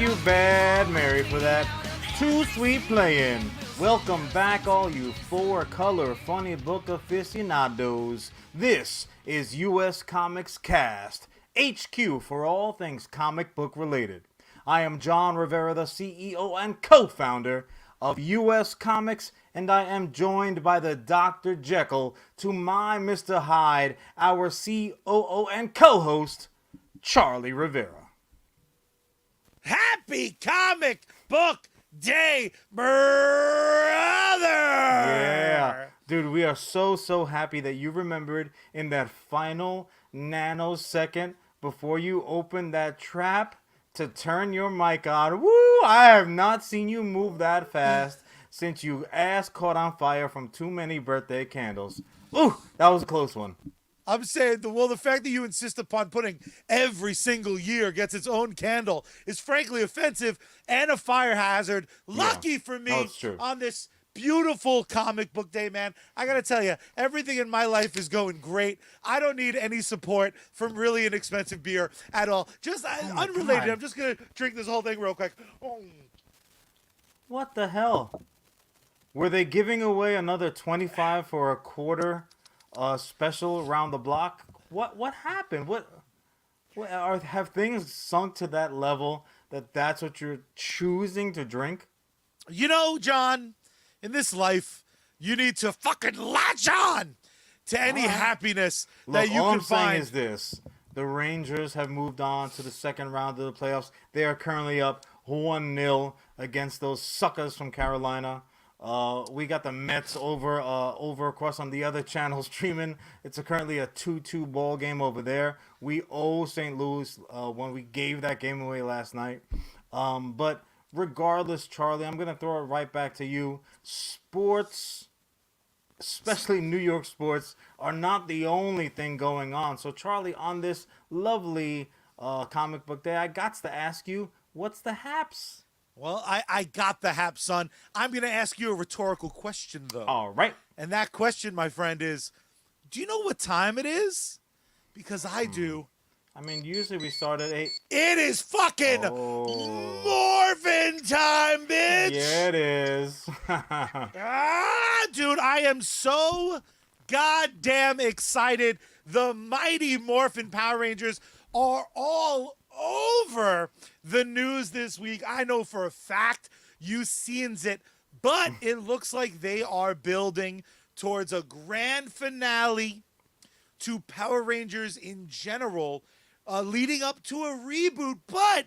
you, Bad Mary, for that too sweet playing. Welcome back, all you four-color funny book aficionados. This is US Comics Cast, HQ for all things comic book related. I am Jon Rivera, the CEO and co-founder of US Comics, and I am joined by the Dr. Jekyll to my Mr. Hyde, our COO and co-host, Charlie Rivera. Happy Comic Book Day, brother! Yeah. Dude, we are so happy that you remembered in that final nanosecond before you opened that trap to turn your mic on. Woo! I have not seen you move that fast since your ass caught on fire from too many birthday candles. Ooh, that was a close one. I'm saying, the fact that you insist upon putting every single year gets its own candle is frankly offensive and a fire hazard. Lucky for me on this beautiful comic book day, man. I gotta tell you, everything in my life is going great. I don't need any support from really inexpensive beer at all. Just unrelated. I'm just gonna drink this whole thing real quick. Oh. What the hell? Were they giving away another 25 for a quarter special around the block? What happened? Have things sunk to that level that's what you're choosing to drink? You know, John, in this life, you need to fucking latch on to any happiness that you all can I'm saying find. is this. The Rangers have moved on to the second round of the playoffs. They are currently up 1-0 against those suckers from Carolina. We got the Mets over across on the other channel streaming. It's currently a 2-2 ball game over there. We owe St. Louis when we gave that game away last night. But regardless, Charlie, I'm going to throw it right back to you. Sports, especially New York sports, are not the only thing going on. So, Charlie, on this lovely comic book day, I got to ask you, what's the haps? Well, I got the hap, son. I'm going to ask you a rhetorical question, though. All right. And that question, my friend, is, do you know what time it is? Because I do. I mean, usually we start at 8. It is fucking Morphin time, bitch! Yeah, it is. Dude, I am so goddamn excited. The Mighty Morphin Power Rangers are all over the news this week. I know for a fact you've seen it, but it looks like they are building towards a grand finale to Power Rangers in general, leading up to a reboot. But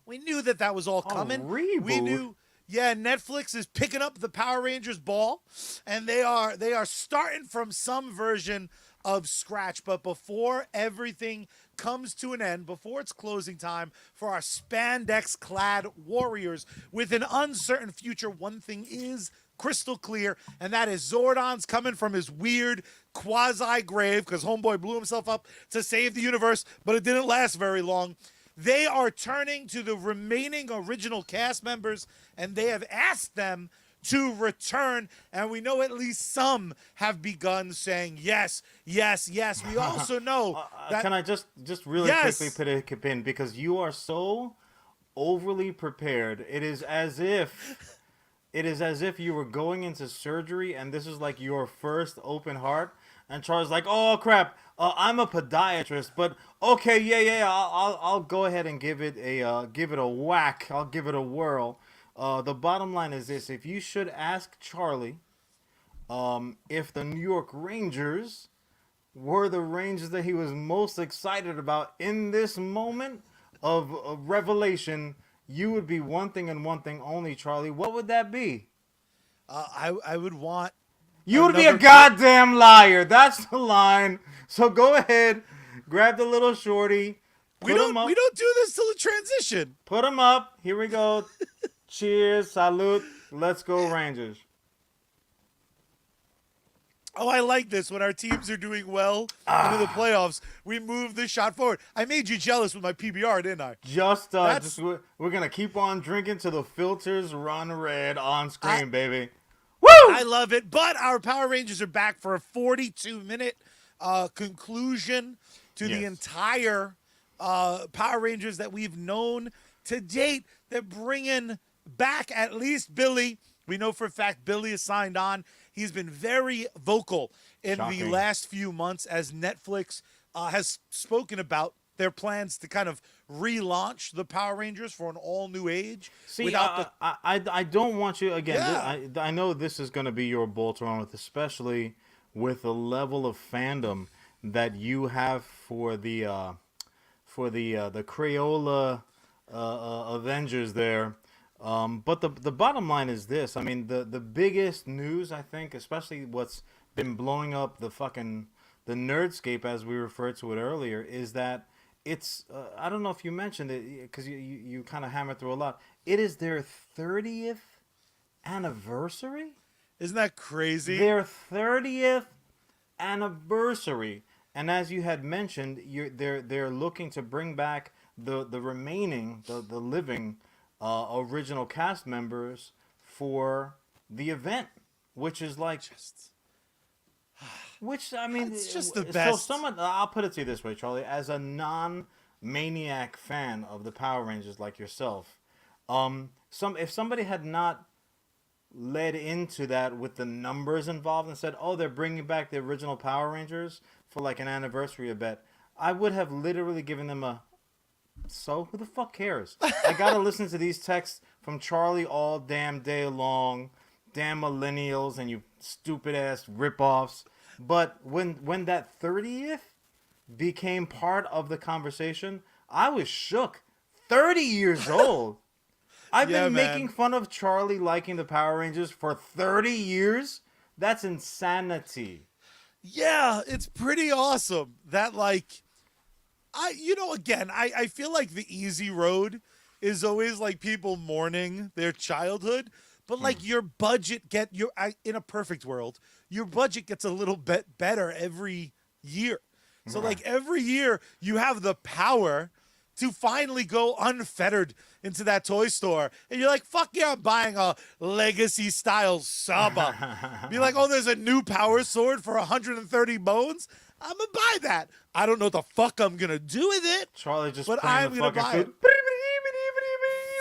we knew that was all coming. Reboot? We knew, yeah, Netflix is picking up the Power Rangers ball, and they are starting from some version of scratch. But before everything comes to an end, before it's closing time for our spandex-clad warriors with an uncertain future, one thing is crystal clear, and that is Zordon's coming from his weird quasi-grave, because Homeboy blew himself up to save the universe, but it didn't last very long. They are turning to the remaining original cast members, and they have asked them to return, and we know at least some have begun saying yes, yes, yes. We also know that... Can I just really quickly put a pin, because you are so overly prepared. It is as if you were going into surgery and this is like your first open heart, and Charles like, oh crap, I'm a podiatrist, but okay, yeah, I'll go ahead and give it a whack. I'll give it a whirl. The bottom line is this: if you should ask Charlie, if the New York Rangers were the Rangers that he was most excited about in this moment of revelation, you would be one thing and one thing only, Charlie. What would that be? I would want... You would be a goddamn liar. That's the line. So go ahead, grab the little shorty. We don't do this till the transition. Put him up. Here we go. Cheers, salute. Let's go Rangers. Oh, I like this. When our teams are doing well into the playoffs, we move this shot forward. I made you jealous with my PBR, didn't I? We're going to keep on drinking till the filters run red on screen, baby. Woo! I love it. But our Power Rangers are back for a 42-minute conclusion to the entire Power Rangers that we've known to date, they're bringing back at least Billy. We know for a fact Billy is signed on. He's been very vocal in the last few months as Netflix has spoken about their plans to kind of relaunch the Power Rangers for an all-new age. See, I don't want you, again, I know this is going to be your bolt to run with, especially with the level of fandom that you have for the Crayola Avengers there. But the bottom line is this. I mean, the biggest news, I think, especially what's been blowing up the nerdscape, as we referred to it earlier, is that it's, I don't know if you mentioned it, because you kind of hammered through a lot. It is their 30th anniversary? Isn't that crazy? Their 30th anniversary. And as you had mentioned, they're looking to bring back the remaining, the living original cast members for the event, which is like, which, I mean, it's just the best. So I'll put it to you this way, Charlie, as a non-maniac fan of the Power Rangers like yourself, if somebody had not led into that with the numbers involved and said, oh, they're bringing back the original Power Rangers for like an anniversary event, I would have literally given them a, so who the fuck cares? I gotta listen to these texts from Charlie all damn day long, damn millennials and you stupid ass ripoffs. But when that 30th became part of the conversation, I was shook. 30 years old. I've been making fun of Charlie liking the Power Rangers for 30 years. That's insanity. Yeah, it's pretty awesome that, like, I feel like the easy road is always like people mourning their childhood, but like your budget in a perfect world, your budget gets a little bit better every year. So like every year you have the power to finally go unfettered into that toy store. And you're like, fuck yeah, I'm buying a legacy style Saba. Be like, oh, there's a new power sword for 130 bones. I'm going to buy that. I don't know what the fuck I'm going to do with it. Charlie just but playing I'm the going to buy fucking it.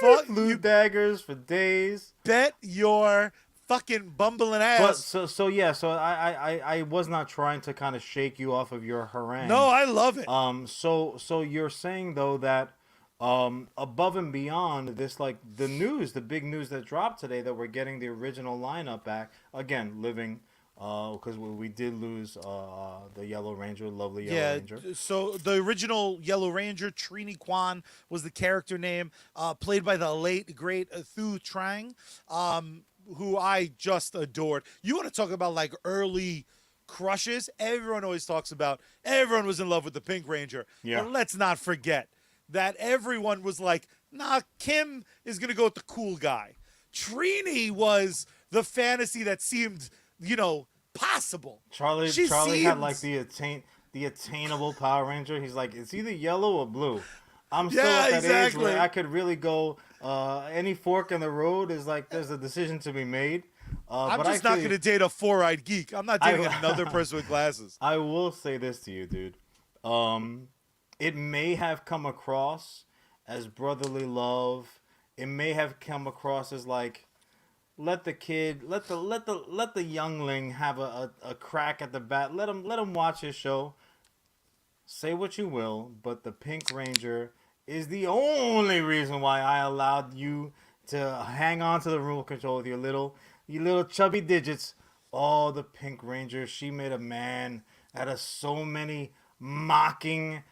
Fuck blue daggers for days. Bet your fucking bumbling ass. But so I was not trying to kind of shake you off of your harangue. No, I love it. So you're saying though that above and beyond this, like the big news that dropped today, that we're getting the original lineup back again, living, because we did lose the Yellow Ranger, lovely Yellow Ranger. So the original Yellow Ranger, Trini Kwan, was the character name, played by the late great Thu Trang, who I just adored. You want to talk about like early crushes? Everyone always talks about everyone was in love with the Pink Ranger. Yeah. But let's not forget that everyone was like, nah, Kim is going to go with the cool guy. Trini was the fantasy that seemed, possible. Charlie had like the attainable Power Ranger. He's like, it's either yellow or blue. I'm still at that age where I could really go, any fork in the road is like, there's a decision to be made. I'm just not going to date a four-eyed geek. I'm not dating another person with glasses. I will say this to you, dude. It may have come across as brotherly love. It may have come across as like, let the youngling have a crack at the bat. Let him watch his show. Say what you will, but the Pink Ranger is the only reason why I allowed you to hang on to the remote control with your little chubby digits. Oh, the Pink Ranger, she made a man out of so many mocking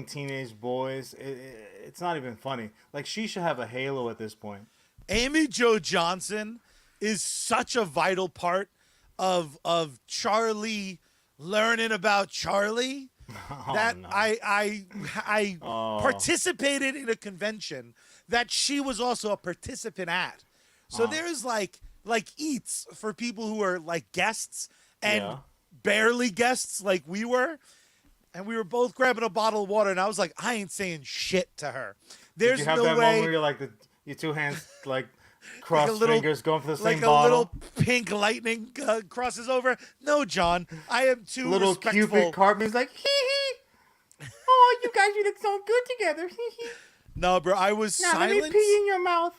teenage boys. It's not even funny. Like, she should have a halo at this point. Amy Jo Johnson is such a vital part of Charlie learning about Charlie. I participated in a convention that she was also a participant at. So there's like eats for people who are like guests and barely guests like we were. And we were both grabbing a bottle of water, and I was like, I ain't saying shit to her. There's no way. Did you have that moment where you're like, your two hands like cross fingers going for the same bottle? Like a little pink lightning crosses over? No, John. I am too little respectful. Cupid Cartman's like, hee hee. Oh, you guys, you look so good together. Hee hee. No, bro, I was Now let me silent. pee in your mouth.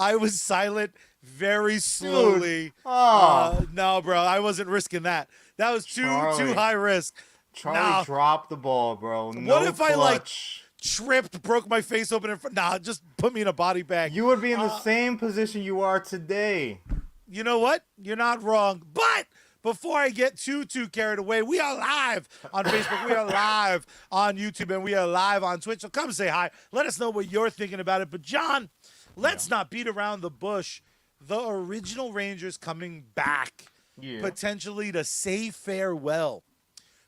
I was silent very slowly. Dude. Oh. No, bro, I wasn't risking that. That was too high risk. Charlie dropped the ball, bro. No What if I like clutch. tripped, broke my face open in front? Nah, just put me in a body bag. You would be in the same position you are today. You know what? You're not wrong. But before I get too carried away, we are live on Facebook. We are live on YouTube, and we are live on Twitch. So come say hi. Let us know what you're thinking about it. But John, let's not beat around the bush. The original Rangers coming back, potentially to say farewell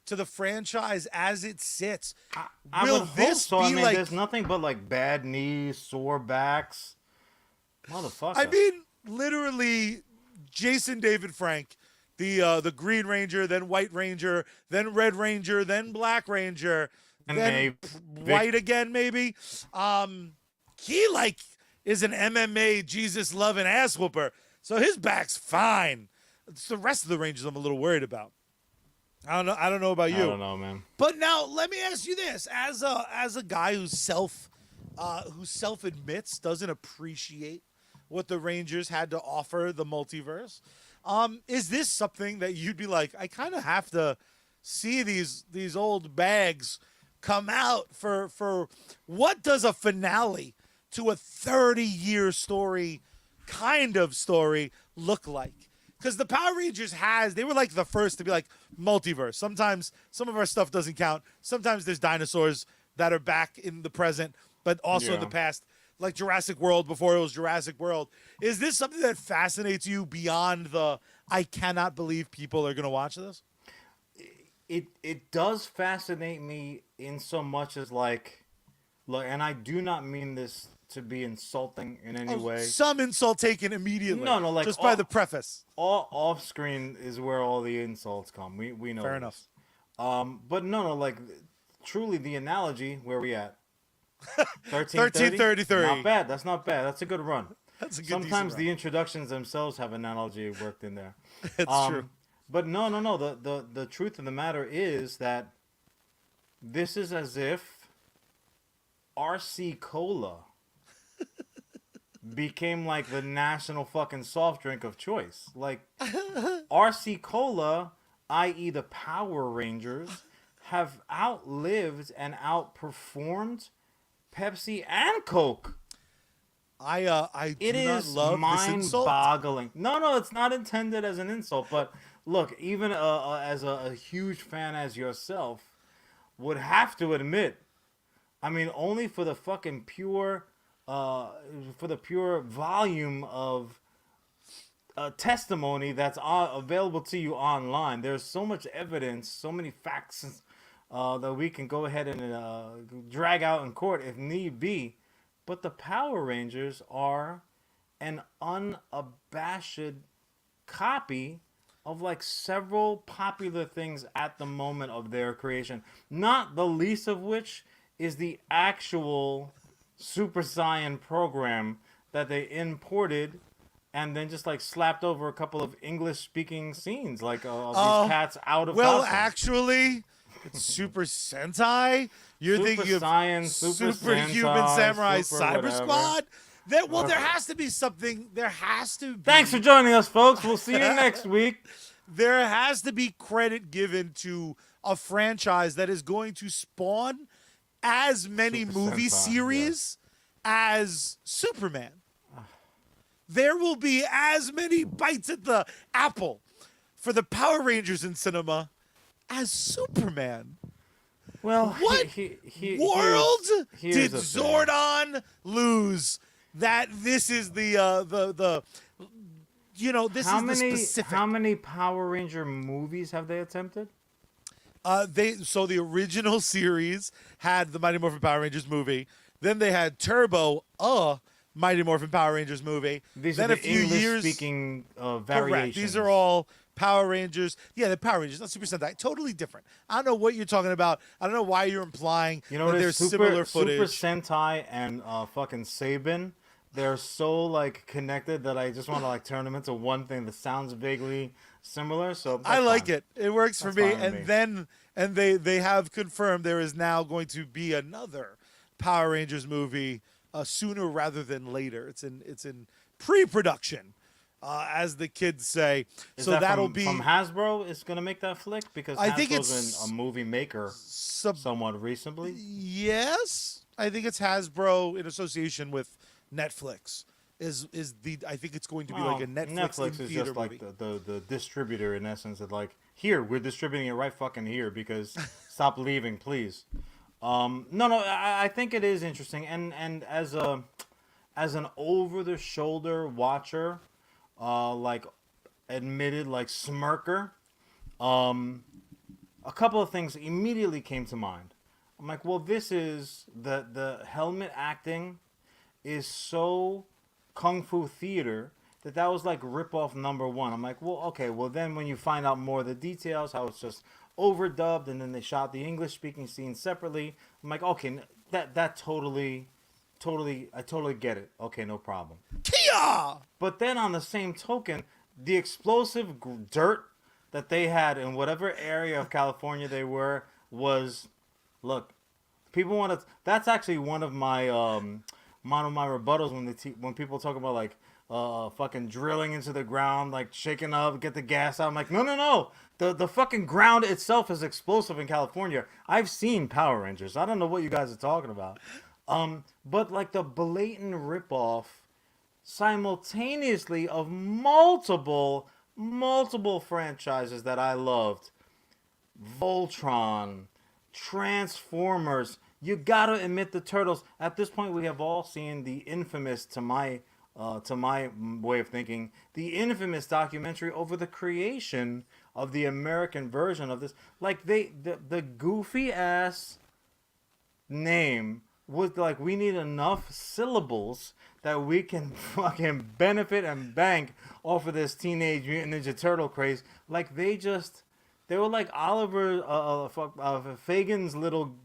to the franchise as it sits. I Will would hope this so. be I mean, like? there's nothing but like bad knees, sore backs. Motherfucker. I mean, literally, Jason David Frank, the Green Ranger, then White Ranger, then Red Ranger, then Black Ranger, and then White again, maybe. He like is an MMA Jesus loving ass whooper, so his back's fine. It's the rest of the Rangers I'm a little worried about. I don't know about you. I don't know, man. But now let me ask you this: as a guy who self admits doesn't appreciate what the Rangers had to offer the multiverse, is this something that you'd be like, I kind of have to see these old bags come out for what does a finale to a 30-year story kind of story look like? Because the Power Rangers they were like the first to be like multiverse. Sometimes some of our stuff doesn't count. Sometimes there's dinosaurs that are back in the present, but also in the past, like Jurassic World before it was Jurassic World. Is this something that fascinates you beyond the I cannot believe people are going to watch this? It does fascinate me in so much as like, look, and I do not mean this to be insulting in any way. Some insult taken immediately. No, like just by the preface. All off screen is where all the insults come. We know. Fair this. enough. But no, like truly the analogy where we at 13:33. Not bad. That's not bad. That's a good run. That's a good. Sometimes the introductions themselves have analogy worked in there. It's true. But no. The truth of the matter is that this is as if RC Cola became like the national fucking soft drink of choice. Like RC Cola, i.e. the Power Rangers, have outlived and outperformed Pepsi and Coke. I do not love this insult. Mind-boggling. No, it's not intended as an insult. But look, even as a huge fan as yourself, would have to admit, I mean, only for the fucking pure volume of testimony that's available to you online. There's so much evidence, so many facts that we can go ahead and drag out in court if need be. But the Power Rangers are an unabashed copy of like several popular things at the moment of their creation. Not the least of which is the actual Super Saiyan program that they imported and then just like slapped over a couple of English speaking scenes like of these cats out of costume. Actually, it's Super Sentai. You're Super thinking Saiyan, of Superhuman Superhuman Samurai Cyber whatever. Squad. There has to be something. There has to be. Thanks for joining us, folks. We'll see you next week. There has to be credit given to a franchise that is going to spawn as many Super movie Sentai, series as Superman. There will be as many bites at the apple for the Power Rangers in cinema as Superman. Well, What world here's did the thing. Zordon lose that this is the this is the specific. How many Power Ranger movies have they attempted? The original series had the Mighty Morphin Power Rangers movie. Then they had Turbo, Mighty Morphin Power Rangers movie. These then are a the few years English-speaking variations. correct. These are all Power Rangers. Yeah, the Power Rangers, not Super Sentai. Totally different. I don't know what you're talking about. I don't know why you're implying that there's similar footage. Super Sentai and fucking Sabin, they're so like connected that I just want to like turn them into one thing that sounds vaguely similar. So I like fine. it. It works for That's me. fine with And me. then they have confirmed there is now going to be another Power Rangers movie sooner rather than later. It's in pre-production, as the kids say. Is so that that'll from, be from Hasbro is going to make that flick? Because I think Hasbro's it's been a movie maker somewhat recently. Yes, I think it's Hasbro in association with Netflix. I think it's going to be like a Netflix is theater just like movie. the distributor in essence. That like, here, we're distributing it right fucking here because stop leaving, please. No, I think it is interesting, and as an over the shoulder watcher, like admitted like smirker, a couple of things immediately came to mind. I'm like, well, this is the helmet acting is so kung fu theater that was like rip-off number one. I'm like, well, okay, well then when you find out more of the details, how it's just overdubbed and then they shot the English speaking scenes separately, I'm like, okay, that totally I totally get it. Okay, no problem. Kia! But then on the same token, the explosive dirt that they had in whatever area of California they were was, look, people want to. That's actually one of my rebuttals when people talk about like fucking drilling into the ground, like shaking up, get the gas out. I'm like, no. The fucking ground itself is explosive in California. I've seen Power Rangers. I don't know what you guys are talking about. But like the blatant ripoff simultaneously of multiple franchises that I loved. Voltron, Transformers. You gotta admit the Turtles. At this point, we have all seen the infamous, to my way of thinking, the infamous documentary over the creation of the American version of this. Like the goofy ass name was like, we need enough syllables that we can fucking benefit and bank off of this Teenage Mutant Ninja Turtle craze. Like they were like Oliver Fagan's little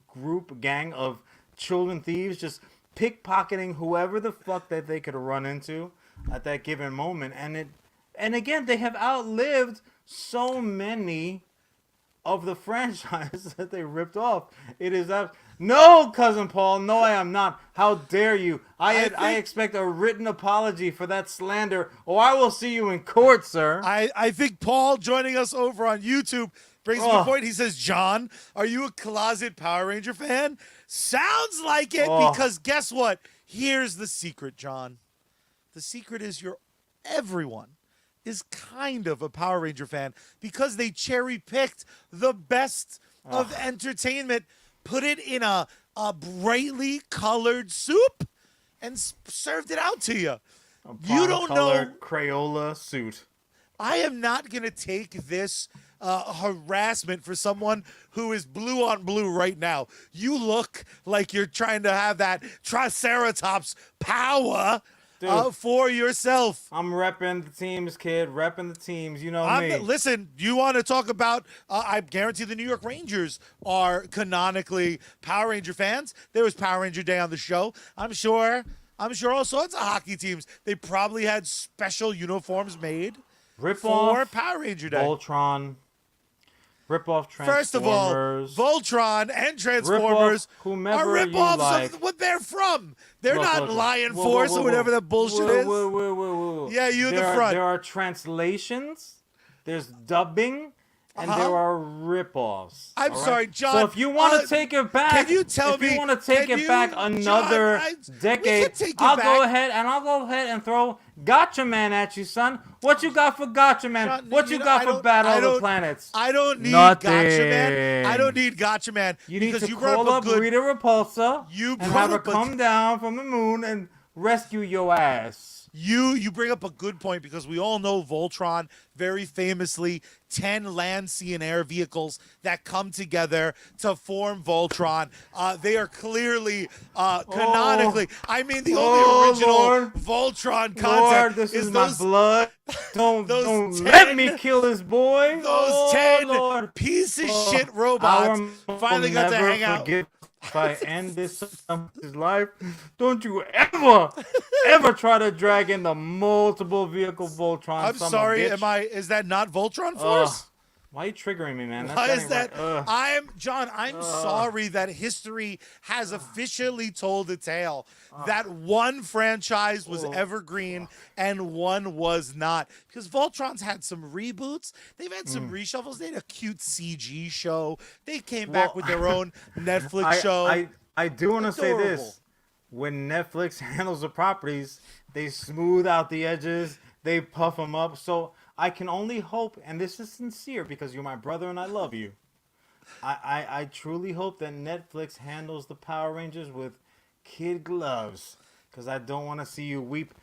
gang of children thieves just pickpocketing whoever the fuck that they could run into at that given moment. And again, they have outlived so many of the franchise that they ripped off. It is no, cousin Paul. No, I am not. How dare you? I expect a written apology for that slander, or I will see you in court, sir. I think Paul joining us over on YouTube brings me a point. He says, John, are you a closet Power Ranger fan? Sounds like it, because guess what? Here's the secret, John. The secret is everyone is kind of a Power Ranger fan because they cherry-picked the best of entertainment, put it in a brightly colored soup, and served it out to you. You don't know. Crayola suit. I am not going to take this harassment for someone who is blue on blue right now. You look like you're trying to have that Triceratops power for yourself. I'm repping the teams, kid. Repping the teams. You know me. Listen, you want to talk about, I guarantee the New York Rangers are canonically Power Ranger fans. There was Power Ranger Day on the show. I'm sure all sorts of hockey teams. They probably had special uniforms made for Power Ranger Day. Voltron. Rip-off Transformers. First of all, Voltron and Transformers are rip-offs of what they're from. They're not Lion Force or whatever that bullshit is. Yeah, you in the front. There are translations, there's dubbing, and there are rip-offs. I'm sorry, John. So if you want to take it back, can you tell me? If you want to take it back another decade, I'll go ahead and throw Gotcha Man at you, son. What you got for Gotcha Man? John, what you got for Battle of the Planets? I don't need Gotcha Man. I don't need Gotcha Man. You need to call up Rita Repulsa and have her come down from the moon and rescue your ass. You bring up a good point because we all know Voltron, very famously, 10 land, sea, and air vehicles that come together to form Voltron. They are clearly, canonically, I mean, the only original Lord. Voltron concept Lord, this is my blood. Don't let me kill this boy. Those 10 piece of shit robots finally got to hang out. If I end this his life, don't you ever try to drag in the multiple vehicle Voltron. I'm sorry, is that not Voltron Force? Why are you triggering me, man? Why is that? Right. I'm sorry that history has officially told a tale that one franchise was evergreen and one was not. Because Voltron's had some reboots. They've had some reshuffles. They had a cute CG show. They came back with their own Netflix show. I do want to say this. When Netflix handles the properties, they smooth out the edges. They puff them up. So I can only hope, and this is sincere because you're my brother and I love you. I truly hope that Netflix handles the Power Rangers with kid gloves because I don't want to see you weep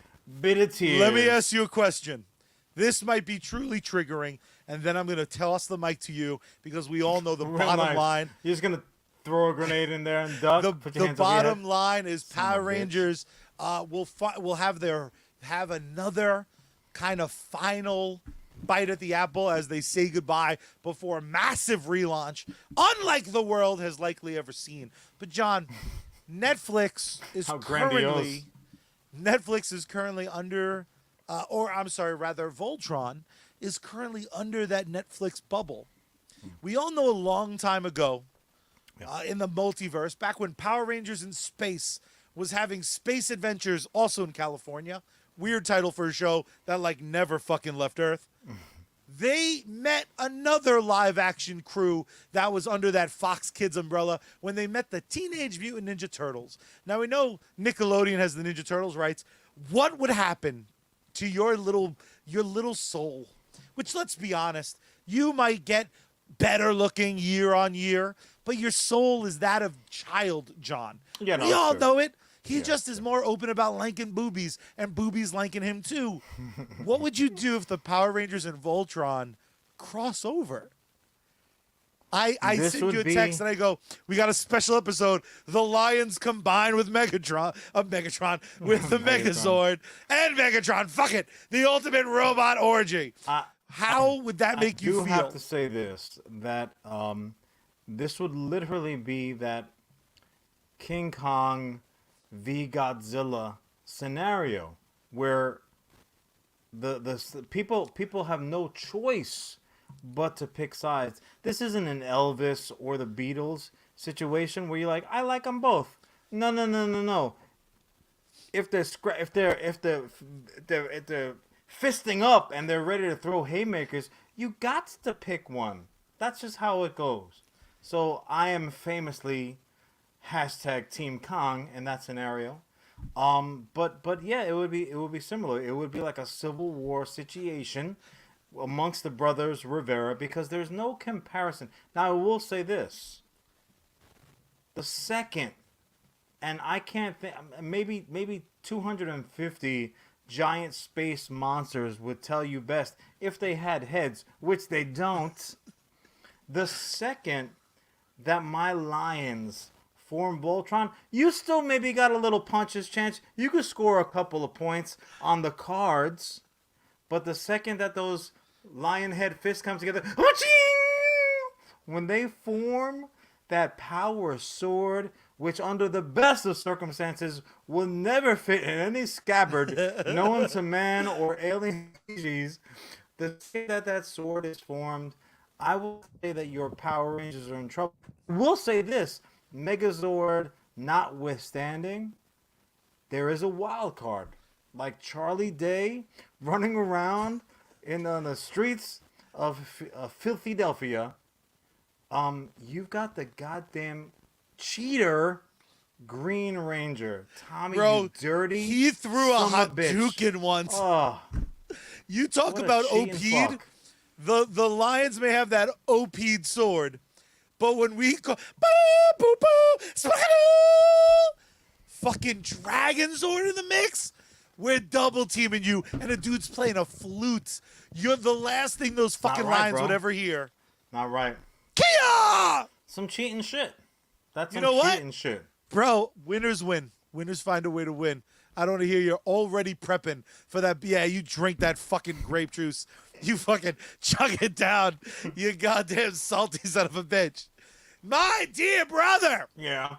bitter tears. Let me ask you a question. This might be truly triggering, and then I'm going to toss the mic to you because we all know the bottom line. You're just going to throw a grenade in there and duck. The bottom line is Power Rangers will have another kind of final bite at the apple as they say goodbye before a massive relaunch, unlike the world has likely ever seen. But John, Netflix is currently under, Voltron is currently under that Netflix bubble. We all know a long time ago, in the multiverse, back when Power Rangers in Space was having space adventures, also in California. Weird title for a show that never fucking left Earth. They met another live action crew that was under that Fox Kids umbrella when they met the Teenage Mutant Ninja Turtles. Now we know Nickelodeon has the Ninja Turtles rights. What would happen to your little soul? Which, let's be honest, you might get better looking year on year, but your soul is that of child John. Yeah, we all know it. He just is more open about liking boobies, and boobies liking him too. What would you do if the Power Rangers and Voltron cross over? I send you a text and I go, we got a special episode. The Lions combine with Megatron with the Megazord and Megatron. Fuck it. The ultimate robot orgy. How would that make you feel? I do have to say this, that this would literally be that King Kong v Godzilla scenario where the people have no choice but to pick sides. This isn't an Elvis or the Beatles situation where you're like, I like them both. No. If they're fisting up and they're ready to throw haymakers, you got to pick one. That's just how it goes. So I am famously # Team Kong in that scenario. But yeah, it would be similar. It would be like a Civil War situation amongst the brothers Rivera because there's no comparison. Now I will say this: the second, and I can't think, maybe 250 giant space monsters would tell you best if they had heads, which they don't. The second that my Lions form Voltron, you still maybe got a little puncher's chance. You could score a couple of points on the cards, but the second that those lion head fists come together, when they form that power sword, which under the best of circumstances will never fit in any scabbard known to man or alien species, the second that sword is formed, I will say that your Power Rangers are in trouble. We'll say this: Megazord notwithstanding, there is a wild card. Like Charlie Day running around in the streets of Philadelphia. You've got the goddamn cheater Green Ranger. Tommy, you dirty. He threw a Hadouken once. Oh, you talk about OP'd. The Lions may have that OP'd sword, but when we call fucking Dragon Sword in the mix, we're double teaming you, and a dude's playing a flute. You're the last thing those fucking Lions would ever hear. Not right. Kia! Some cheating shit. That's some cheating shit. Bro, winners win. Winners find a way to win. I don't want to hear you're already prepping for that. Yeah, you drink that fucking grape juice. You fucking chug it down. You goddamn salty son of a bitch. My dear brother. Yeah.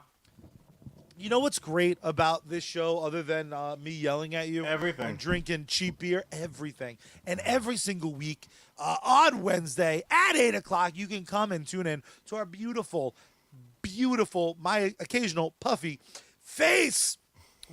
You know what's great about this show, other than me yelling at you Everything. and drinking cheap beer? Everything. And every single week on Wednesday at 8 o'clock, you can come and tune in to our beautiful, my occasional puffy face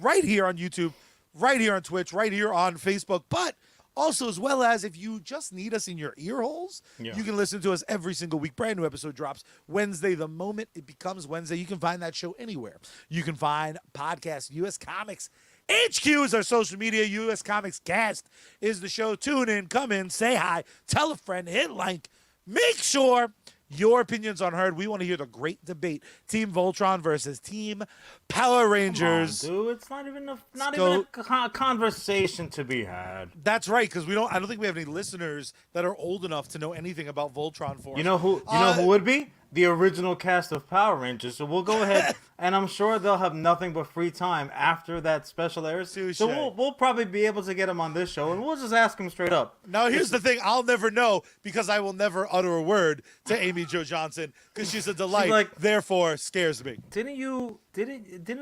right here on YouTube, right here on Twitch, right here on Facebook. But also, as well as if you just need us in your ear holes, you can listen to us every single week. Brand new episode drops Wednesday. The moment it becomes Wednesday, you can find that show anywhere. You can find podcasts. US Comics HQ is our social media. US Comics Cast is the show. Tune in, come in, say hi, tell a friend, hit like. Make sure your opinions are heard. We want to hear the great debate. Team Voltron versus Team Power Rangers. Come on, dude, it's not even a conversation to be had. That's right, because I don't think we have any listeners that are old enough to know anything about Voltron Force. You know who would be? The original cast of Power Rangers. So we'll go ahead, and I'm sure they'll have nothing but free time after that special airs. Touché. So we'll probably be able to get them on this show, and we'll just ask them straight up. Now, here's the thing. I'll never know because I will never utter a word to Amy Jo Johnson because she's a delight, therefore scares me. Didn't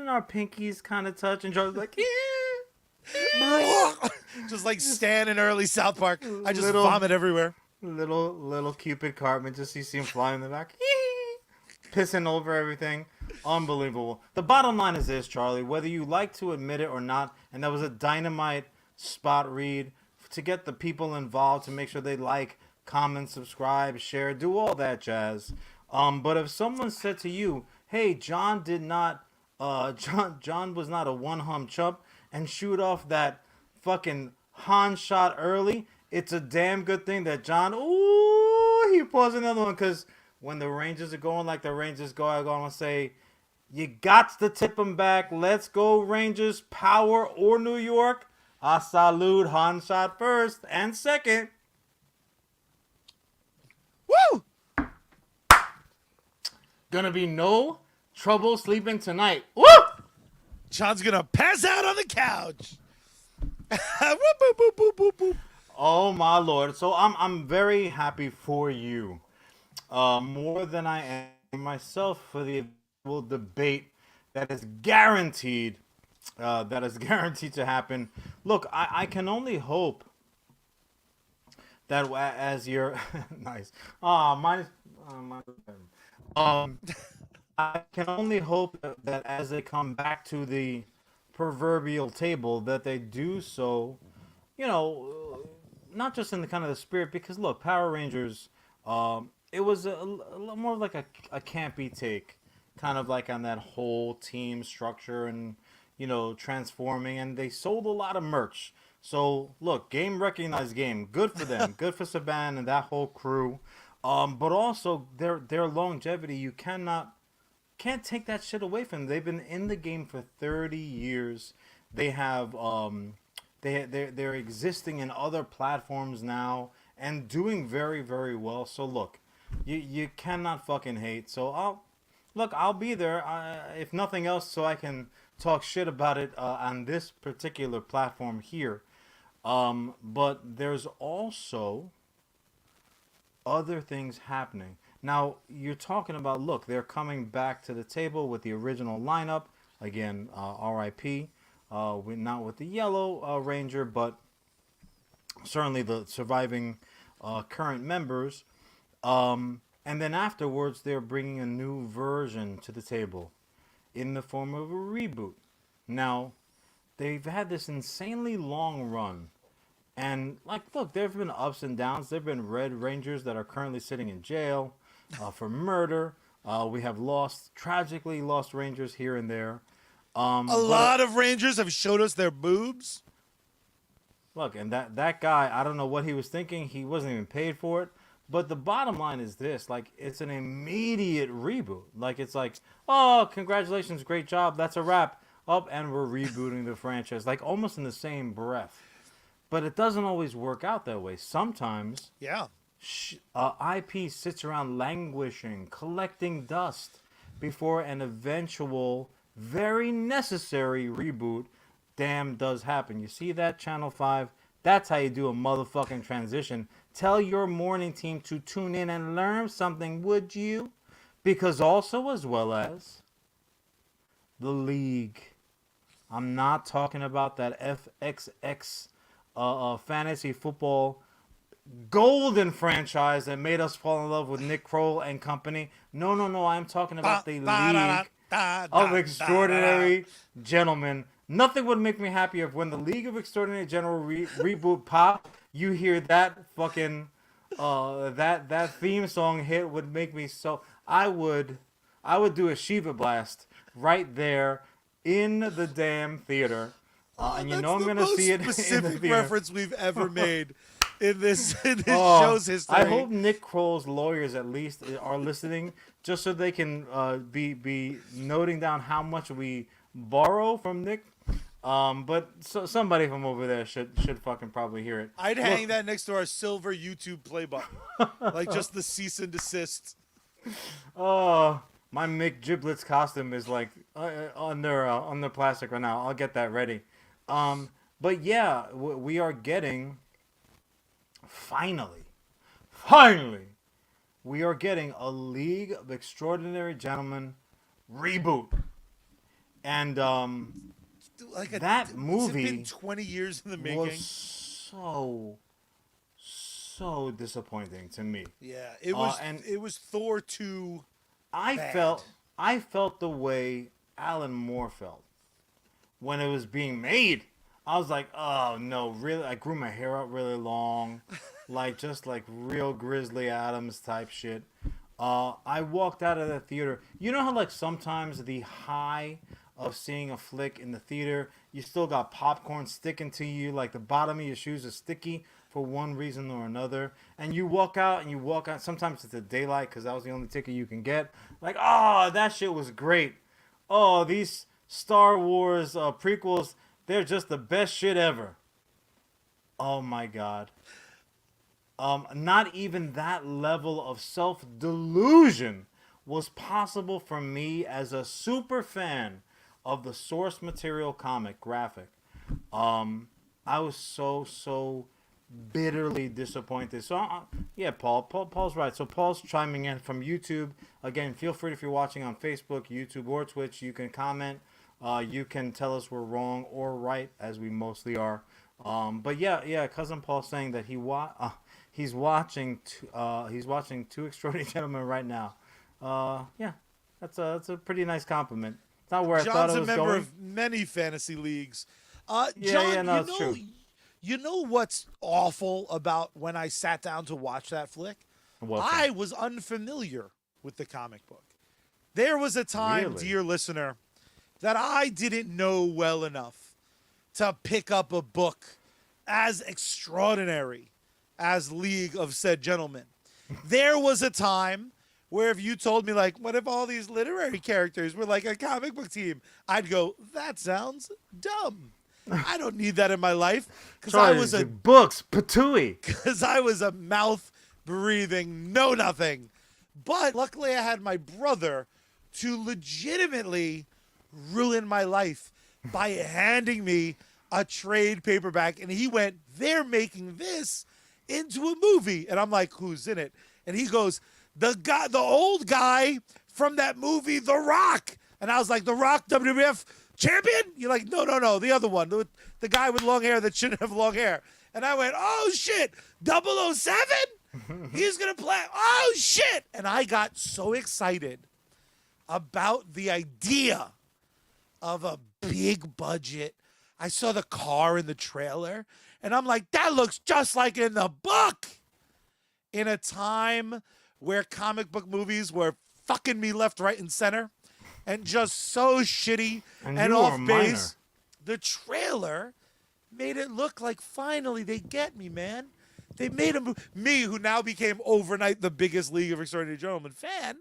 our pinkies kind of touch? And Joe's like, just like Stan in early South Park. I just vomit everywhere. Little Cupid Cartman, just you see him flying in the back. Pissing over everything. Unbelievable. The bottom line is this, Charlie, whether you like to admit it or not, and that was a dynamite spot read to get the people involved, to make sure they like, comment, subscribe, share, do all that jazz. But if someone said to you, hey, John was not a one-hum chump and shoot off that fucking Han shot early, it's a damn good thing that John, he paused another one, because when the Rangers are going like the Rangers go, I'm going to say, you got to tip them back. Let's go, Rangers, Power or New York. I salute Han shot first and second. Woo! Gonna be no trouble sleeping tonight. Woo! John's gonna pass out on the couch. Whoop, boop, boop, boop, boop, boop. Oh my Lord! So I'm very happy for you, more than I am myself, for the debate that is guaranteed, to happen. Look, I can only hope that as you're nice. I can only hope that as they come back to the proverbial table, that they do so, not just in the kind of the spirit, because look, Power Rangers, it was a more like a campy take, kind of like on that whole team structure and, transforming, and they sold a lot of merch. So look, game recognized game, good for them, good for Saban and that whole crew. But also their longevity, you can't take that shit away from them. They've been in the game for 30 years. They have they're existing in other platforms now and doing very, very well. So look, you cannot fucking hate. So I'll be there, if nothing else, so I can talk shit about it on this particular platform here. But there's also other things happening. Now, you're talking about, look, they're coming back to the table with the original lineup. Again, RIP. Not with the Yellow Ranger, but certainly the surviving current members. And then afterwards, they're bringing a new version to the table in the form of a reboot. Now, they've had this insanely long run. And, look, there have been ups and downs. There have been Red Rangers that are currently sitting in jail for murder. We have tragically lost Rangers here and there. A lot of Rangers have showed us their boobs. Look, and that guy, I don't know what he was thinking. He wasn't even paid for it. But the bottom line is this. It's an immediate reboot. It's oh, congratulations, great job. That's a wrap. Up, and we're rebooting the franchise. Almost in the same breath. But it doesn't always work out that way. Sometimes, IP sits around languishing, collecting dust before an eventual, very necessary reboot does happen. You see that, Channel 5? That's how you do a motherfucking transition. Tell your morning team to tune in and learn something, would you? Because also, as well as, the League. I'm not talking about that FXX fantasy football golden franchise that made us fall in love with Nick Kroll and company. No, no, no. I'm talking about the League of Extraordinary Gentlemen. Nothing would make me happier if when the League of Extraordinary Gentlemen reboot pop, you hear that fucking that theme song hit would make me so. I would do a Shiva blast right there in the damn theater. And you know I'm gonna see it in the specific theater. reference we've ever made in this show's history. I hope Nick Kroll's lawyers at least are listening, just so they can be noting down how much we borrow from Nick. But somebody from over there should fucking probably hear it. I'd hang that next to our silver YouTube play button, like just the cease and desist. Oh, my Mick Giblets costume is like on their plastic right now. I'll get that ready. But yeah, we are getting finally, we are getting a League of Extraordinary Gentlemen reboot, and that movie has it been 20 years in the making? Was so disappointing to me. Yeah, it was. It was Thor 2. I felt the way Alan Moore felt when it was being made. I was like, oh no, really? I grew my hair out really long, just like real Grizzly Adams type shit. I walked out of the theater. You know how like sometimes the high of seeing a flick in the theater, you still got popcorn sticking to you, like the bottom of your shoes is sticky for one reason or another, and you walk out. Sometimes it's the daylight because that was the only ticket you can get. Like, oh, that shit was great. Oh, these Star Wars prequels, they're just the best shit ever. Oh my god. Not even that level of self-delusion was possible for me as a super fan of the source material comic graphic. I was so bitterly disappointed. So yeah, Paul's right. So Paul's chiming in from YouTube. Again, feel free, if you're watching on Facebook, YouTube, or Twitch, you can comment. You can tell us we're wrong or right, as we mostly are. But yeah, cousin Paul saying that he's watching Two Extraordinary Gentlemen right now. Yeah, that's a pretty nice compliment. It's not where I thought it was going. John's a member of many fantasy leagues. John, it's true. You know what's awful about when I sat down to watch that flick? I was unfamiliar with the comic book. There was a time, dear listener, that I didn't know well enough to pick up a book as extraordinary as League of Said Gentlemen. There was a time where if you told me, like, what if all these literary characters were like a comic book team? I'd go, that sounds dumb. I don't need that in my life because I was a mouth breathing know nothing. But luckily I had my brother to legitimately ruin my life by handing me a trade paperback, and he went, they're making this into a movie. And I'm like, who's in it? And he goes, the old guy from that movie, The Rock. And I was like, The Rock, WWF champion? You're like, no, the other one, the guy with long hair that shouldn't have long hair. And I went, oh shit, 007? He's gonna play, oh shit. And I got so excited about the idea of a big budget. I saw the car in the trailer, and I'm like, that looks just like in the book. In a time where comic book movies were fucking me left, right, and center, and just so shitty and off base, the trailer made it look like finally they get me, man. They made me, who now became overnight the biggest League of Extraordinary Gentlemen fan.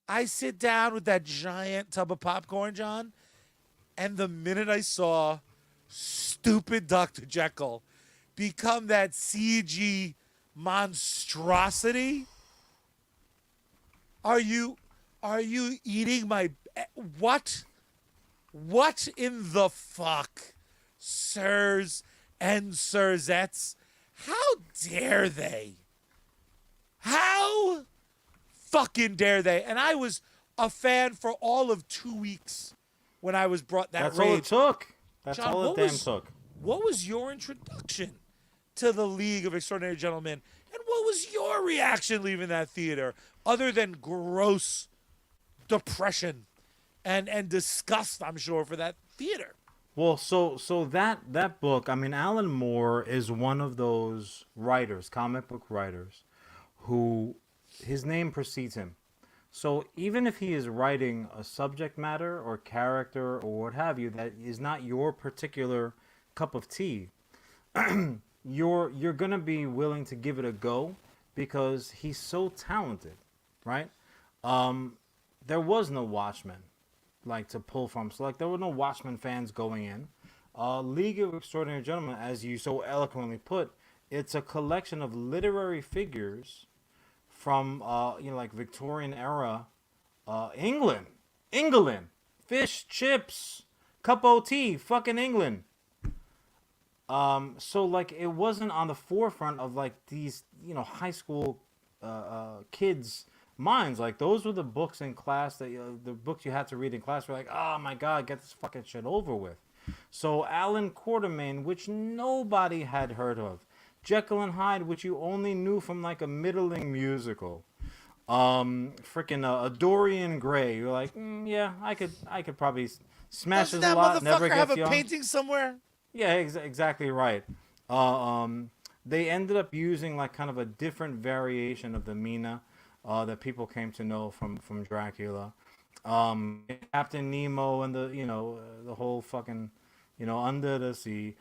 I sit down with that giant tub of popcorn, John, and the minute I saw stupid Dr. Jekyll become that CG monstrosity, are you eating my what? What in the fuck, sirs and sirzettes? How dare they? How fucking dare they? And I was a fan for all of 2 weeks when I was brought that That's rage. all it took. That's John, all it took. What was your introduction to the League of Extraordinary Gentlemen, and what was your reaction leaving that theater, other than gross depression and disgust, I'm sure, for that theater? Well, so that book, I mean, Alan Moore is one of those writers, comic book writers, who his name precedes him. So even if he is writing a subject matter or character or what have you that is not your particular cup of tea, you're gonna be willing to give it a go because he's so talented, right? There was no Watchmen like to pull from. So like there were no Watchmen fans going in. League of Extraordinary Gentlemen, as you so eloquently put, it's a collection of literary figures from like Victorian era England, fish, chips, cup of tea, fucking England. So like it wasn't on the forefront of like these high school kids' minds. Like those were the books in class that the books you had to read in class were like, oh my god, get this fucking shit over with. So Alan Quartermain, which nobody had heard of, Jekyll and Hyde, which you only knew from like a middling musical, freaking Dorian Gray. You're like, yeah, I could probably smash Doesn't this a that lot. Never motherfucker have gets a young. painting somewhere? Yeah, exactly right. They ended up using like kind of a different variation of the Mina that people came to know from Dracula. Captain Nemo and the whole fucking under the sea,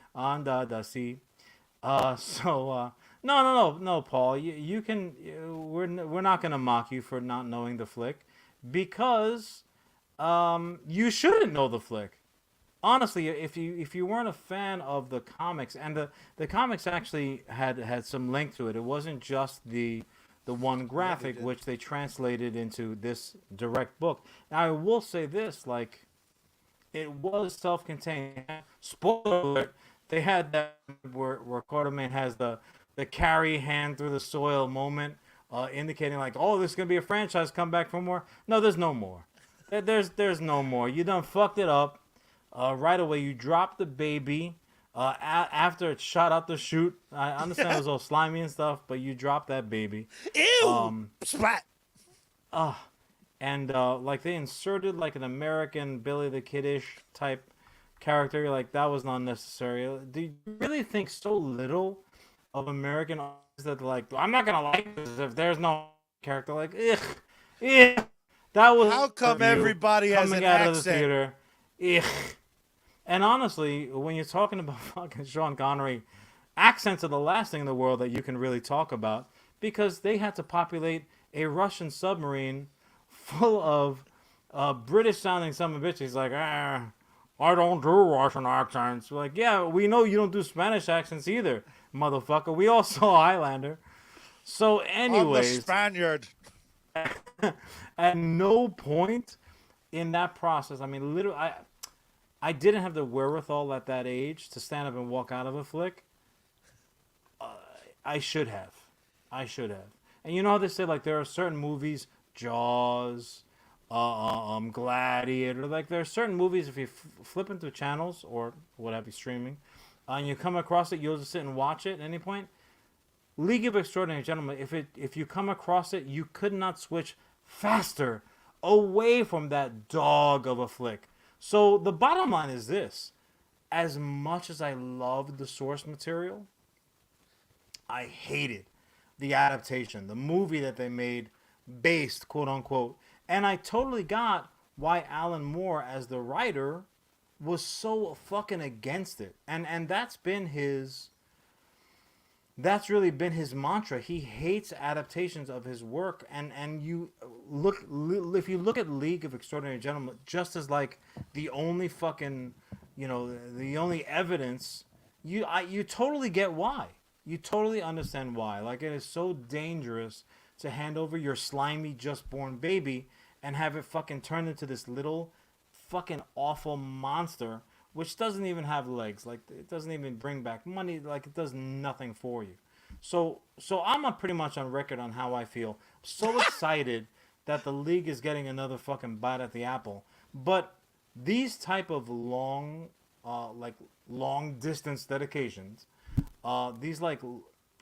no, Paul, you can. We're not gonna mock you for not knowing the flick, because you shouldn't know the flick. Honestly, if you weren't a fan of the comics, and the comics actually had some link to it. It wasn't just the one graphic, which they translated into this direct book. Now I will say this, like, it was self-contained. Spoiler alert, they had that where Quartermain has the carry hand through the soil moment, indicating like, oh, this is gonna be a franchise, come back for more. No, there's no more. There's no more. You done fucked it up. Right away, you dropped the baby after it shot out the chute. I understand it was all slimy and stuff, but you dropped that baby. Ew! Splat! And like they inserted like an American Billy the Kid-ish type character. You're like, that was not necessary. Do you really think so little of American artists that like, I'm not gonna like this if there's no character? Like, ugh. That was how come everybody has an out of the accent? theater. Ugh. And honestly, when you're talking about fucking Sean Connery, accents are the last thing in the world that you can really talk about, because they had to populate a Russian submarine full of British-sounding son of a bitch. He's like, I don't do Russian accents. We're like, yeah, we know you don't do Spanish accents either, motherfucker. We all saw Highlander. So anyways, I'm the Spaniard. at no point in that process, I mean, literally, I didn't have the wherewithal at that age to stand up and walk out of a flick. I should have. And you know how they say, like, there are certain movies, Jaws, Gladiator, like, there are certain movies, if you flip into channels or whatever, streaming, and you come across it, you'll just sit and watch it at any point. League of Extraordinary Gentlemen, if you come across it, you could not switch faster away from that dog of a flick. So the bottom line is this: as much as I loved the source material, I hated the adaptation, the movie that they made based, quote unquote. And I totally got why Alan Moore, as the writer, was so fucking against it. And that's really been his mantra. He hates adaptations of his work. And you look, if you look at League of Extraordinary Gentlemen just as like the only fucking, the only evidence, you totally get why. You totally understand why. Like, it is so dangerous to hand over your slimy just born baby and have it fucking turn into this little fucking awful monster, which doesn't even have legs. Like, it doesn't even bring back money. Like, it does nothing for you. So I'm pretty much on record on how I feel. So excited that the League is getting another fucking bite at the apple. But these type of long, like long distance dedications, these like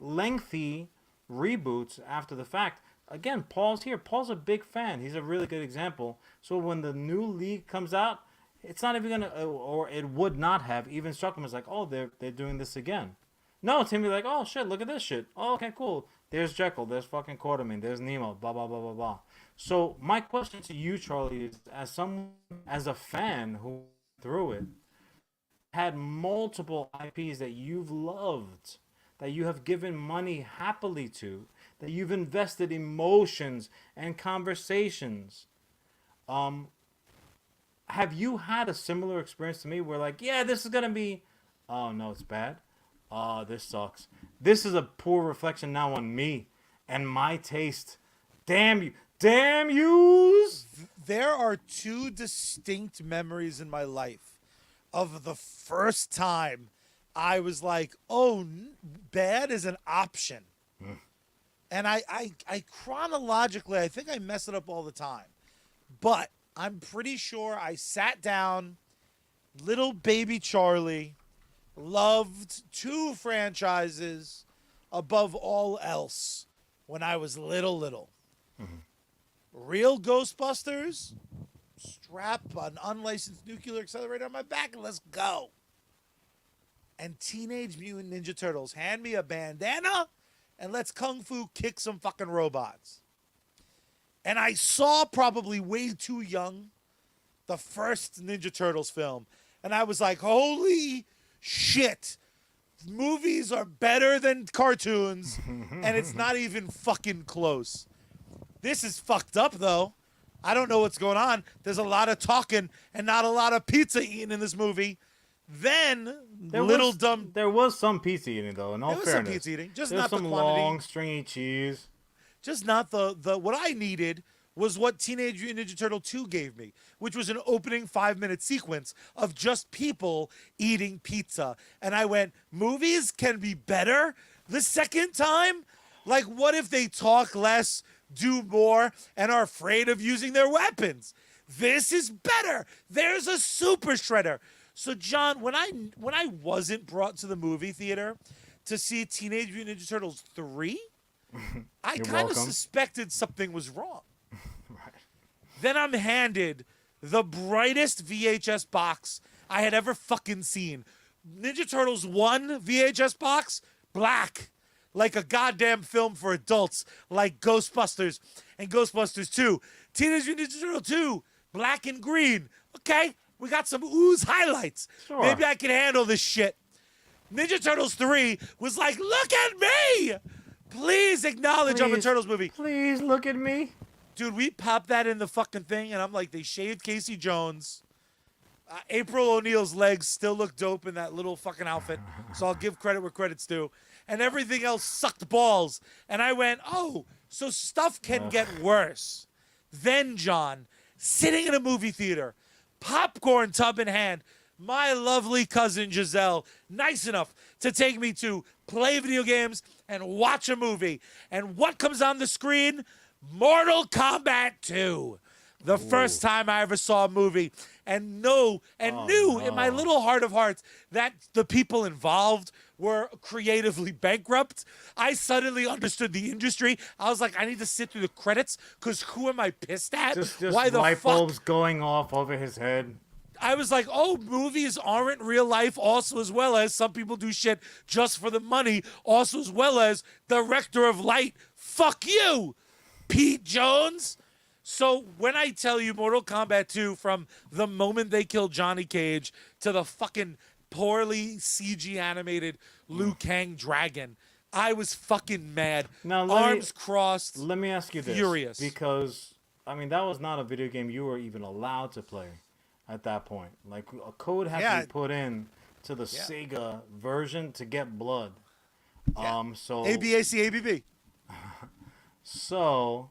lengthy reboots after the fact. Again, Paul's here. Paul's a big fan. He's a really good example. So when the new league comes out, it's not even gonna, or it would not have even struck him as like, oh, they're doing this again. No, it's him be like, oh shit, look at this shit. Oh, okay, cool. There's Jekyll. There's fucking Quartermain. There's Nemo. Blah blah blah blah blah. So my question to you, Charlie, is as a fan who through it had multiple IPs that you've loved, that you have given money happily to, that you've invested emotions and conversations. Have you had a similar experience to me where like, yeah, this is gonna be, oh no, it's bad. Oh, this sucks. This is a poor reflection now on me and my taste. Damn you. Damn yous. There are two distinct memories in my life of the first time I was like, oh, bad is an option. And I chronologically, I think I mess it up all the time. But I'm pretty sure I sat down, little baby Charlie, loved two franchises above all else when I was little. Real Ghostbusters, strap an unlicensed nuclear accelerator on my back and let's go. And Teenage Mutant Ninja Turtles, hand me a bandana and let's kung fu kick some fucking robots. And I saw, probably way too young, the first Ninja Turtles film. And I was like, holy shit. Movies are better than cartoons. And it's not even fucking close. This is fucked up, though. I don't know what's going on. There's a lot of talking and not a lot of pizza eating in this movie. Then, There was some pizza eating, though, in all there was fairness. some pizza eating. Just There's not the some quantity. long, stringy cheese. Just not the what I needed was what Teenage Mutant Ninja Turtle 2 gave me, which was an opening 5-minute sequence of just people eating pizza. And I went, movies can be better the second time? Like, what if they talk less, do more, and are afraid of using their weapons? This is better. There's a super shredder. So, John, when I wasn't brought to the movie theater to see Teenage Mutant Ninja Turtles 3, I kind of suspected something was wrong. Right. Then I'm handed the brightest VHS box I had ever fucking seen. Ninja Turtles 1 VHS box, black. Like a goddamn film for adults, like Ghostbusters and Ghostbusters 2. Teenage Mutant Ninja Turtle 2, black and green. Okay, we got some ooze highlights. Sure. Maybe I can handle this shit. Ninja Turtles 3 was like, look at me! Please acknowledge I'm a Turtles movie. Please look at me. Dude, we popped that in the fucking thing, and I'm like, they shaved Casey Jones. April O'Neil's legs still look dope in that little fucking outfit, so I'll give credit where credit's due. And everything else sucked balls. And I went, oh, so stuff can get worse. Then, John, sitting in a movie theater, popcorn tub in hand, my lovely cousin Giselle, nice enough to take me to play video games and watch a movie. And what comes on the screen? Mortal Kombat 2. The first time I ever saw a movie, and knew in my little heart of hearts that the people involved were creatively bankrupt. I suddenly understood the industry. I was like, I need to sit through the credits because who am I pissed at? Just Why the light fuck? bulbs going off over his head. I was like, oh, movies aren't real life, also as well as some people do shit just for the money, also as well as Director of Light. Fuck you, Pete Jones. So when I tell you Mortal Kombat 2, from the moment they killed Johnny Cage to the fucking poorly CG animated Liu Kang dragon, I was fucking mad. Now, Arms crossed. Let me ask you this. Furious. Because, I mean, that was not a video game you were even allowed to play at that point. Like, a code had to be put in to the Sega version to get blood. So ABAC, ABB. So,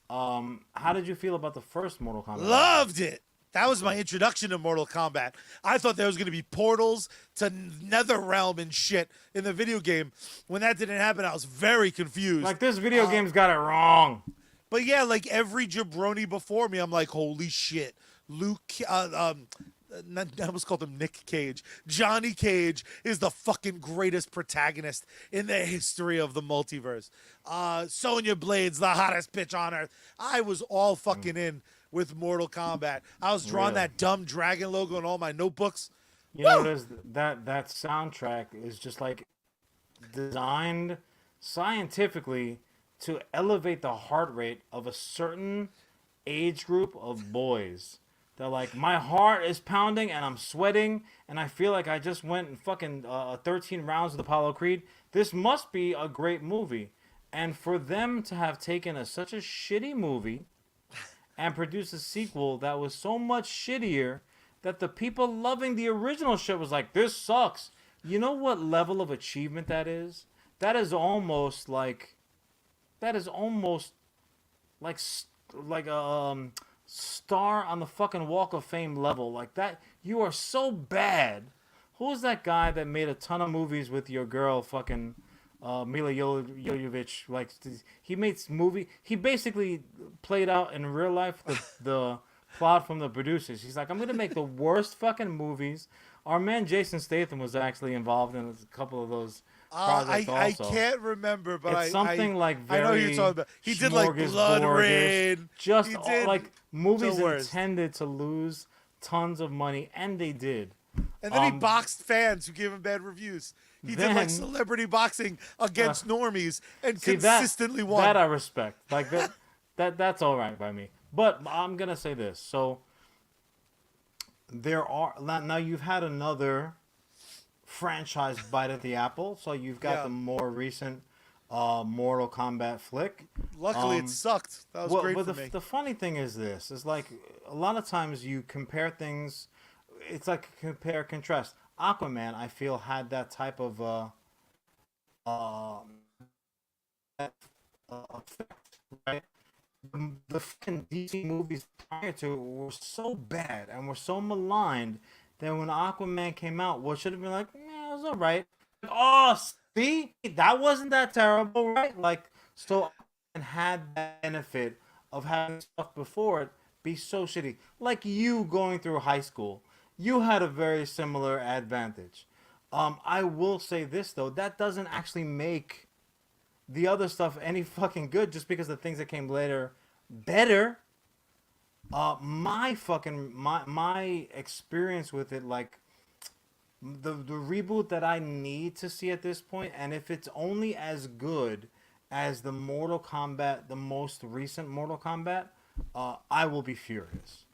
how did you feel about the first Mortal Kombat? Loved it. That was my introduction to Mortal Kombat. I thought there was going to be portals to Netherrealm and shit in the video game. When that didn't happen, I was very confused. Like, this video game's got it wrong. But yeah, like every jabroni before me, I'm like, holy shit. I almost called him Nick Cage. Johnny Cage is the fucking greatest protagonist in the history of the multiverse. Sonya Blade's the hottest bitch on earth. I was all fucking in with Mortal Kombat. I was drawing Really? that dumb dragon logo in all my notebooks. You notice that soundtrack is just like designed scientifically to elevate the heart rate of a certain age group of boys. They're like, my heart is pounding and I'm sweating and I feel like I just went and fucking 13 rounds with Apollo Creed. This must be a great movie. And for them to have taken such a shitty movie and produced a sequel that was so much shittier that the people loving the original shit was like, this sucks. You know what level of achievement that is? That is almost like like a star on the fucking Walk of Fame level. Like that, you are so bad. Who's that guy that made a ton of movies with your girl, fucking Mila Jovovich? Like he makes movie. He basically played out in real life the plot from the producers. He's like, I'm gonna make the worst fucking movies. Our man Jason Statham was actually involved in a couple of those projects I also. can't remember, but It's something like very I know who you're talking about. He did like Blood Rain. Just He did like movies the worst. intended to lose tons of money, and they did. And then he boxed fans who gave him bad reviews. He did like celebrity boxing against normies and consistently won. That I respect. Like that's all right by me. But I'm gonna say this. So there are now you've had another franchise bite at the apple. So you've got the more recent Mortal Kombat flick. Luckily, it sucked. That was great but for me. The funny thing is this: is like a lot of times you compare things. It's like compare contrast. Aquaman, I feel, had that type of effect, right? The fucking DC movies prior to it were so bad and were so maligned that when Aquaman came out, what should have been like, yeah, it was alright. Oh, see, that wasn't that terrible, right? Like, so Aquaman had that benefit of having stuff before it be so shitty. Like you going through high school, you had a very similar advantage. I will say this though, that doesn't actually make the other stuff any fucking good just because the things that came later better. My experience with it, like the reboot that I need to see at this point, and if it's only as good as the Mortal Kombat, the most recent Mortal Kombat, I will be furious.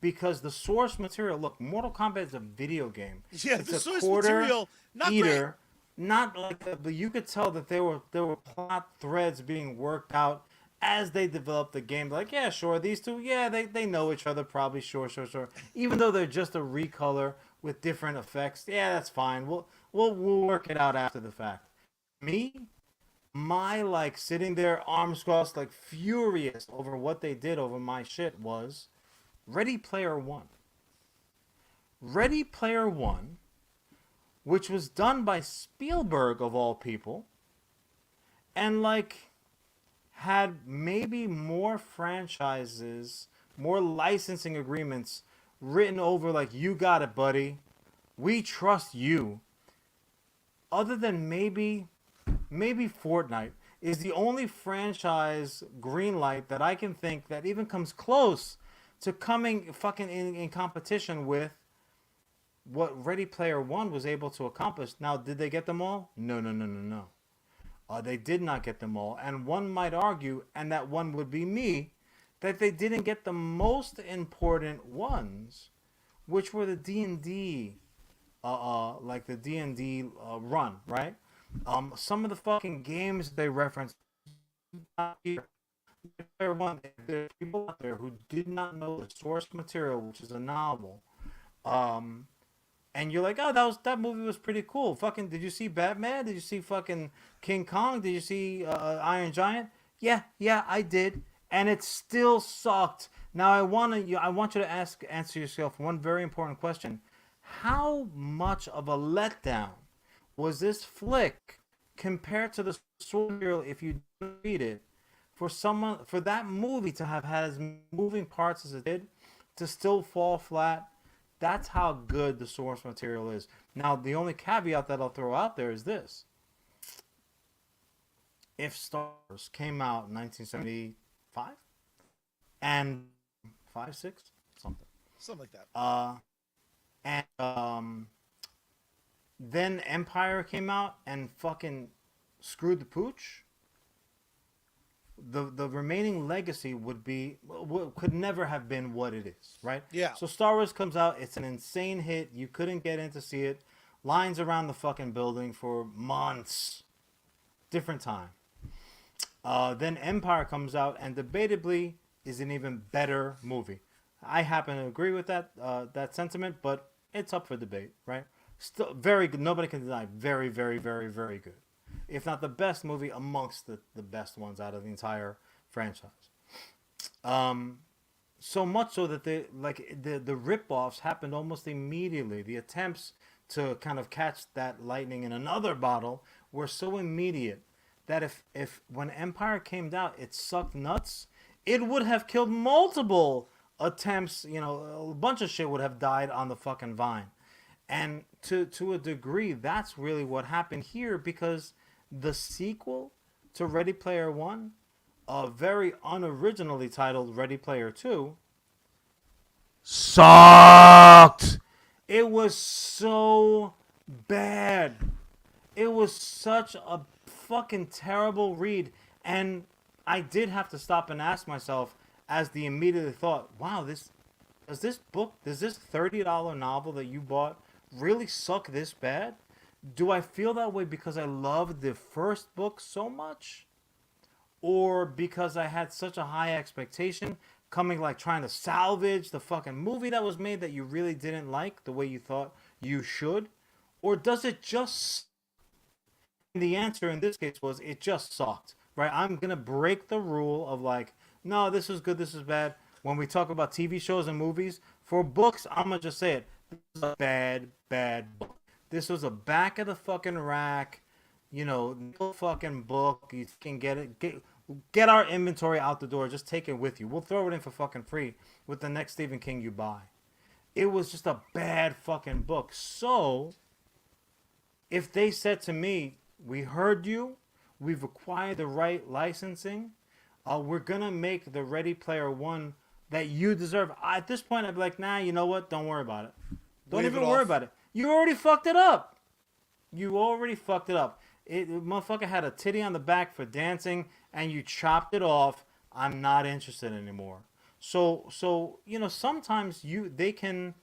Because the source material, look, Mortal Kombat is a video game. Yeah, it's the a source quarter material, not eater, not like, but you could tell that there were plot threads being worked out as they developed the game. Like, yeah, sure, these two, yeah, they know each other, probably, sure. Even though they're just a recolor with different effects, yeah, that's fine. We'll work it out after the fact. My like sitting there arms crossed, like furious over what they did over my shit was Ready Player One. Ready Player One, which was done by Spielberg of all people, and like had maybe more franchises, more licensing agreements written over like, you got it, buddy. We trust you. Other than maybe Fortnite is the only franchise green light that I can think that even comes close to coming fucking in competition with what Ready Player One was able to accomplish. Now, did they get them all? No. They did not get them all. And one might argue, and that one would be me, that they didn't get the most important ones, which were the D&D, like the D&D run, right? Some of the fucking games they referenced here. There are people out there who did not know the source material, which is a novel. And you're like, oh, that movie was pretty cool. Fucking, did you see Batman? Did you see fucking King Kong? Did you see Iron Giant? Yeah, I did, and it still sucked. Now I want you to answer yourself one very important question: how much of a letdown was this flick compared to the source material if you read it? For that movie to have had as moving parts as it did, to still fall flat. That's how good the source material is. Now, the only caveat that I'll throw out there is this. If Star Wars came out in 1975 and 5, 6, something like that, and then Empire came out and fucking screwed the pooch, the remaining legacy could never have been what it is, right? Yeah. So Star Wars comes out, it's an insane hit. You couldn't get in to see it. Lines around the fucking building for months. Different time. Then Empire comes out and debatably is an even better movie. I happen to agree with that sentiment, but it's up for debate, right? Still very good. Nobody can deny. Very, very, very, very good. If not the best movie amongst the best ones out of the entire franchise. So much so that the rip-offs happened almost immediately. The attempts to kind of catch that lightning in another bottle were so immediate that if when Empire came out, it sucked nuts, it would have killed multiple attempts. You know, a bunch of shit would have died on the fucking vine. And to a degree, that's really what happened here, because the sequel to Ready Player One, very unoriginally titled Ready Player 2, sucked. It was so bad. It was such a fucking terrible read. And I did have to stop and ask myself, as the immediate thought, wow, does this $30 novel that you bought really suck this bad? Do I feel that way because I loved the first book so much? Or because I had such a high expectation, trying to salvage the fucking movie that was made that you really didn't like the way you thought you should? Or does it just... The answer in this case was, it just sucked, right? I'm going to break the rule of no, this is good, this is bad. When we talk about TV shows and movies, for books, I'm going to just say it. This is a bad book. This was a back of the fucking rack, fucking book. You can get it. Get our inventory out the door. Just take it with you. We'll throw it in for fucking free with the next Stephen King you buy. It was just a bad fucking book. So, if they said to me, we heard you, we've acquired the right licensing, we're going to make the Ready Player One that you deserve. At this point, I'd be like, nah, you know what? Don't worry about it. Don't even worry about it. You already fucked it up. It motherfucker had a titty on the back for dancing, and you chopped it off. I'm not interested anymore. So sometimes they can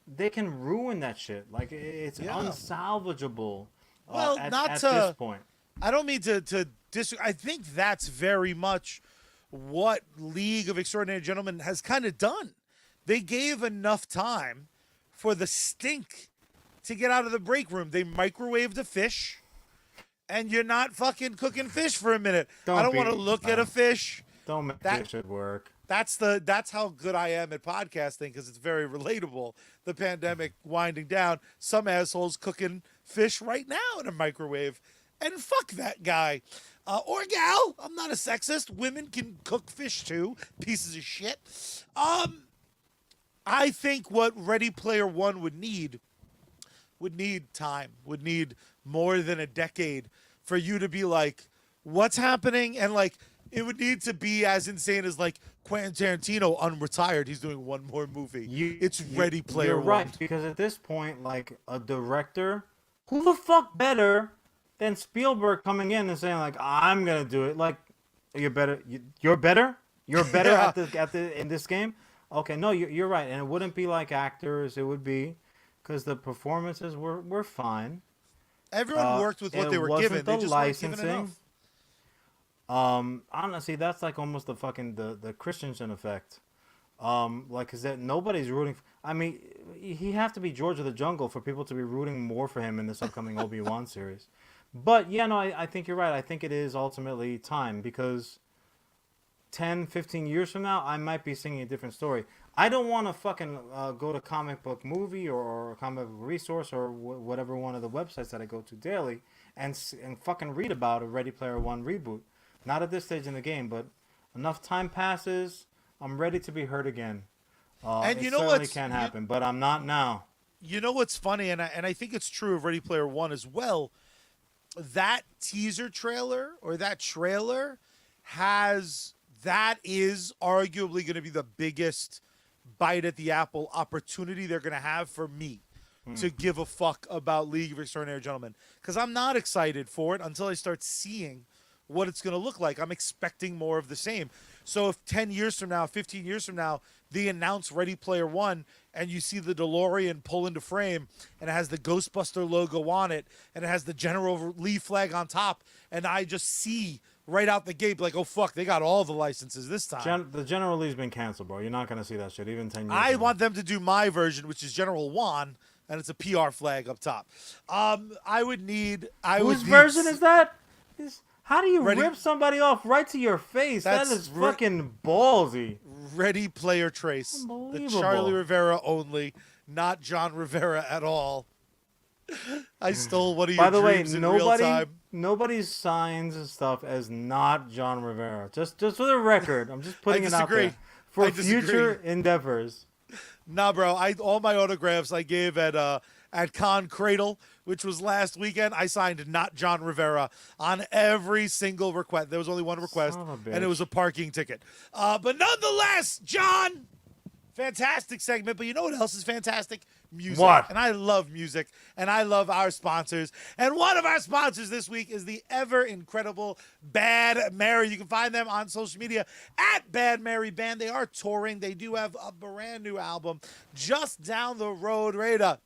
ruin that shit. It's unsalvageable. Well, at this point. I don't mean to disagree. I think that's very much what League of Extraordinary Gentlemen has kind of done. They gave enough time for the stink to get out of the break room. They microwaved a fish, and you're not fucking cooking fish for a minute. I don't want to look at a fish. Don't make fish at work. That's how good I am at podcasting, because it's very relatable. The pandemic winding down, some assholes cooking fish right now in a microwave, and fuck that guy. Or gal. I'm not a sexist. Women can cook fish too. Pieces of shit. I think what Ready Player One would need time, would need more than a decade for you to be like, what's happening? And it would need to be as insane as Quentin Tarantino unretired. He's doing one more movie. It's Ready Player One. You're right, because at this point, a director, who the fuck better than Spielberg coming in and saying I'm gonna do it? You're better. You're better. You're better at the in this game. Okay, no, you're right, and it wouldn't be like actors. It would be because the performances were fine. Everyone worked with what they were given. They just weren't given enough. Honestly, that's almost the Christensen effect. Is that nobody's rooting? I mean, he have to be George of the Jungle for people to be rooting more for him in this upcoming Obi-Wan series. But yeah, no, I think you're right. I think it is ultimately time, because 10, 15 years from now, I might be singing a different story. I don't want to fucking go to Comic Book Movie or Comic Book Resource or whatever one of the websites that I go to daily and fucking read about a Ready Player One reboot. Not at this stage in the game, but enough time passes, I'm ready to be heard again. And It you know certainly what's can happen, but I'm not now. you know what's funny, and I think it's true of Ready Player One as well. That teaser trailer or that trailer that is arguably going to be the biggest bite at the apple opportunity they're going to have for me to give a fuck about League of Extraordinary Gentlemen, because I'm not excited for it until I start seeing what it's going to look like. I'm expecting more of the same. So if 10 years from now, 15 years from now, they announce Ready Player One and you see the DeLorean pull into frame and it has the Ghostbuster logo on it and it has the General Lee flag on top, and I just see right out the gate like, oh fuck, they got all the licenses this time. The General Lee's been canceled, bro. You're not gonna see that shit even 10 years. I from want them to do my version, which is General Juan, and it's a PR flag up top. Whose version is that? How do you Ready- rip somebody off right to your face? That That's is fucking ballsy. Ready Player Trace. The Unbelievable. Charlie Rivera only, not John Rivera at all. I stole one of your By the way, dreams in real time. nobody signs stuff as not John Rivera. Just for the record, I'm just putting it out disagree. there for I disagree. future endeavors. Nah, bro. All my autographs I gave at Con Cradle, which was last weekend. I signed not John Rivera on every single request. There was only one request, Son of a and it bitch. was a parking ticket. But nonetheless, John, fantastic segment. But you know what else is fantastic? Music. What? And I love music, and I love our sponsors. And one of our sponsors this week is the ever incredible Bad Mary. You can find them on social media at Bad Mary Band. They are touring. They do have a brand new album just down the road, ready to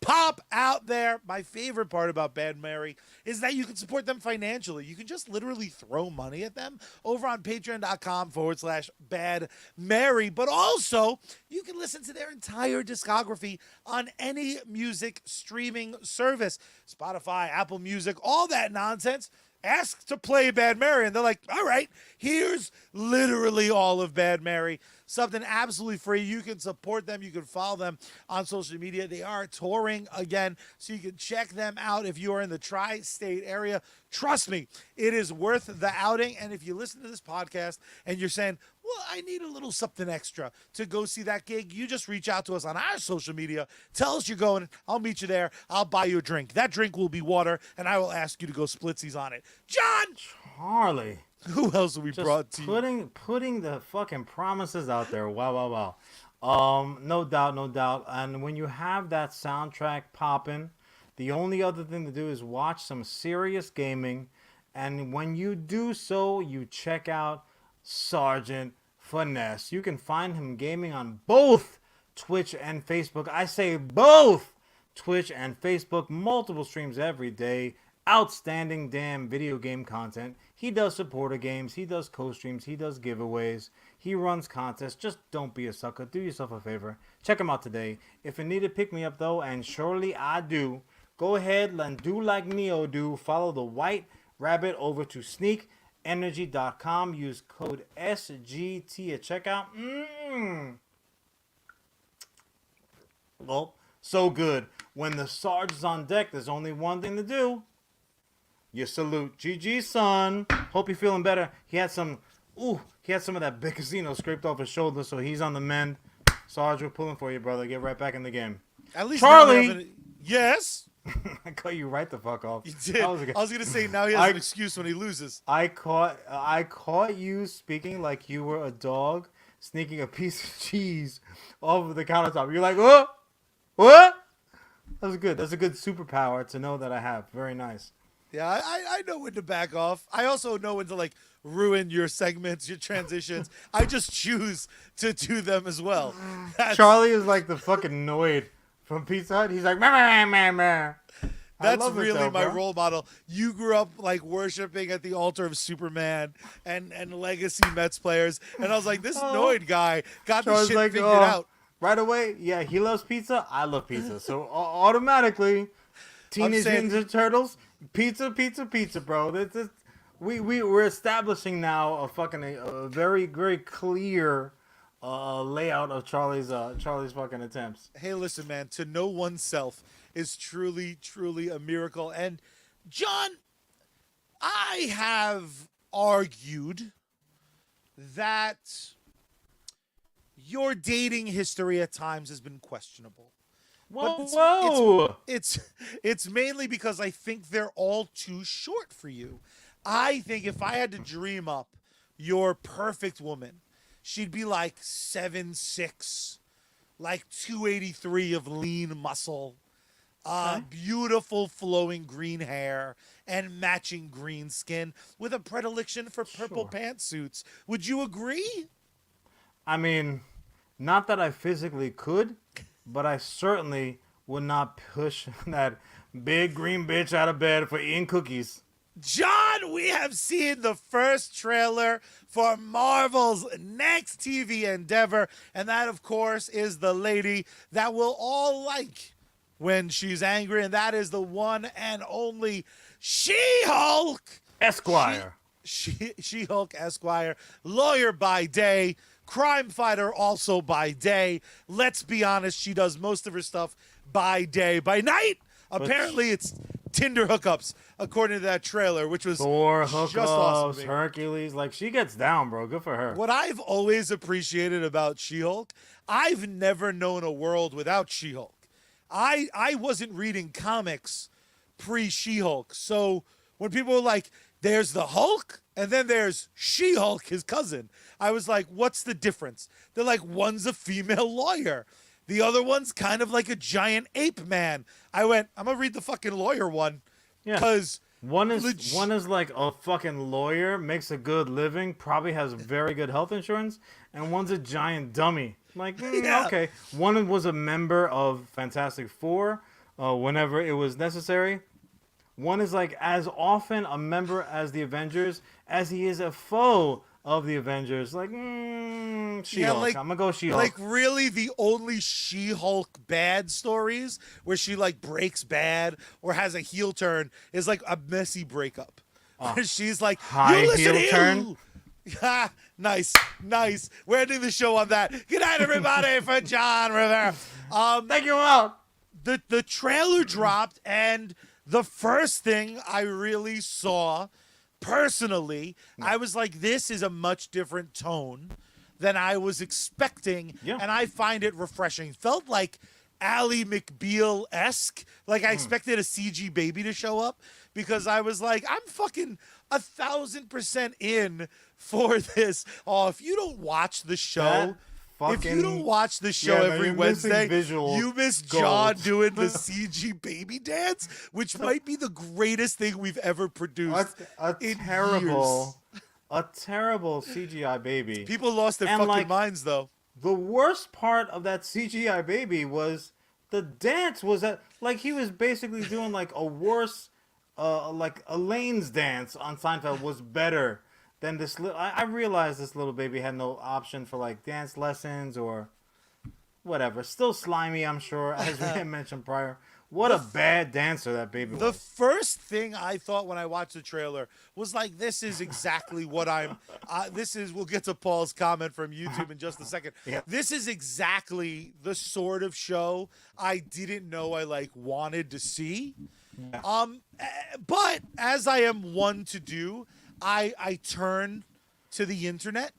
pop out there. My favorite part about Bad Mary is that you can support them financially. You can just literally throw money at them over on patreon.com/Bad Mary. But also, you can listen to their entire discography on any music streaming service, Spotify, Apple Music, all that nonsense. Ask to play Bad Mary, and they're like, all right, here's literally all of Bad Mary. Something absolutely free. You can support them. You can follow them on social media. They are touring again, so you can check them out if you are in the tri-state area. Trust me, it is worth the outing. And if you listen to this podcast and you're saying, well, I need a little something extra to go see that gig, you just reach out to us on our social media. Tell us you're going. I'll meet you there. I'll buy you a drink. That drink will be water, and I will ask you to go splitsies on it. John! Harley. Who else have we Just brought to you? putting the fucking promises out there. Wow. No doubt. And when you have that soundtrack popping, the only other thing to do is watch some serious gaming. And when you do so, you check out Sergeant Finesse. You can find him gaming on both Twitch and Facebook. I say both Twitch and Facebook. Multiple streams every day. Outstanding damn video game content. He does supporter games. He does co-streams. He does giveaways. He runs contests. Just don't be a sucker. Do yourself a favor. Check him out today. If you need to pick me up though, and surely I do, go ahead and do like Neo do. Follow the white rabbit over to sneakenergy.com. Use code SGT at checkout. Well, so good. When the Sarge is on deck, there's only one thing to do. You salute. GG, son. Hope you're feeling better. He had some of that big casino scraped off his shoulder, so he's on the mend. Sarge, we're pulling for you, brother. Get right back in the game. At least Charlie! Yes? I cut you right the fuck off. You did. I was going to say, now he has an excuse when he loses. I caught you speaking like you were a dog sneaking a piece of cheese off of the countertop. You're like, oh, what? That's good. That's a good superpower to know that I have. Very nice. Yeah, I know when to back off. I also know when to, like, ruin your segments, your transitions. I just choose to do them as well. Charlie is like the fucking Noid from Pizza Hut. He's like, meh. That's really my role model. You grew up, like, worshiping at the altar of Superman and legacy Mets players. And I was like, this Noid guy got this shit figured out. Right away, yeah, he loves pizza. I love pizza. So automatically, Teenage Ninja Turtles, pizza, bro. We're establishing now a very, very clear layout of Charlie's fucking attempts. Hey, listen, man. To know oneself is truly, truly a miracle. And John, I have argued that your dating history at times has been questionable. But Whoa! it's mainly because I think they're all too short for you. I think if I had to dream up your perfect woman, she'd be like 7'6", like 283 of lean muscle, beautiful flowing green hair, and matching green skin with a predilection for purple pantsuits. Would you agree? I mean, not that I physically could, but I certainly would not push that big green bitch out of bed for eating cookies. John, we have seen the first trailer for Marvel's next TV endeavor, and that, of course, is the lady that we'll all like when she's angry, and that is the one and only She-Hulk. Esquire. She-Hulk Esquire, lawyer by day, crime fighter also by day. Let's be honest, she does most of her stuff by day. By night, apparently it's Tinder hookups, according to that trailer, which was Thor just hookups, awesome. Hercules. Like, she gets down, bro. Good for her. What I've always appreciated about She-Hulk, I've never known a world without She-Hulk. I wasn't reading comics pre-She-Hulk. So when people were like, there's the Hulk and then there's She-Hulk, his cousin, I was like, what's the difference? They're like, one's a female lawyer. The other one's kind of like a giant ape man. I went, I'm going to read the fucking lawyer one. Yeah. Because one is like a fucking lawyer, makes a good living, probably has very good health insurance, and one's a giant dummy. Like, okay. One was a member of Fantastic Four whenever it was necessary. One is like as often a member as the Avengers as he is a foe of the Avengers. Like, She-Hulk. I'm going to go She-Hulk. Like, really, the only She-Hulk bad stories where she, like, breaks bad or has a heel turn is, like, a messy breakup. Where she's like, high you listen heel turn? Ha, nice. We're ending the show on that. Good night, everybody, for John Rivera. Thank you all. The trailer dropped, and the first thing I really saw, personally, I was like, this is a much different tone than I was expecting, and I find it refreshing. Felt like Ally McBeal-esque. Like I expected a CG baby to show up because I was like, I'm fucking 1,000% in for this. Oh, if you don't watch the show, if you don't watch the show every Wednesday, you miss John doing the CG baby dance, which might be the greatest thing we've ever produced. A terrible CGI baby. People lost their fucking minds, though. The worst part of that CGI baby was the dance. Was that like he was basically doing like a worse, like Elaine's dance on Seinfeld was better than this. I realized this little baby had no option for like dance lessons or whatever. Still slimy, I'm sure, as we had mentioned prior. What a bad dancer that baby was. The first thing I thought when I watched the trailer was like, this is exactly what I'm... we'll get to Paul's comment from YouTube in just a second. Yeah. This is exactly the sort of show I didn't know I like wanted to see. Yeah. But as I am one to do, I turn to the internet,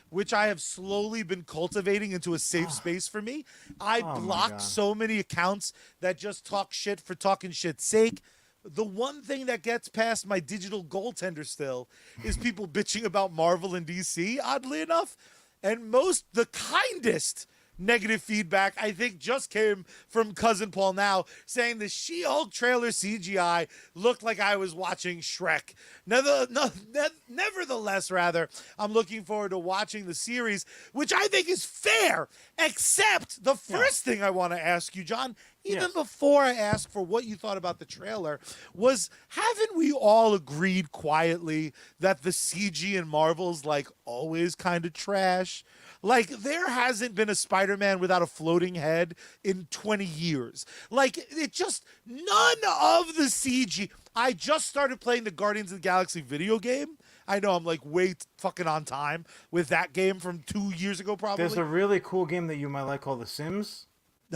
which I have slowly been cultivating into a safe space for me. I blocked so many accounts that just talk shit for talking shit's sake. The one thing that gets past my digital goaltender still is people bitching about Marvel and DC, oddly enough. And the kindest negative feedback, I think, just came from Cousin Paul Now, saying the She-Hulk trailer CGI looked like I was watching Shrek. Nevertheless, I'm looking forward to watching the series, which I think is fair, except the first thing I want to ask you, John, even before I ask for what you thought about the trailer, was haven't we all agreed quietly that the CG in Marvel's like always kind of trash? Like, there hasn't been a Spider-Man without a floating head in 20 years. Like, none of the CG. I just started playing the Guardians of the Galaxy video game. I know I'm like way fucking on time with that game from 2 years ago, probably. There's a really cool game that you might like called The Sims.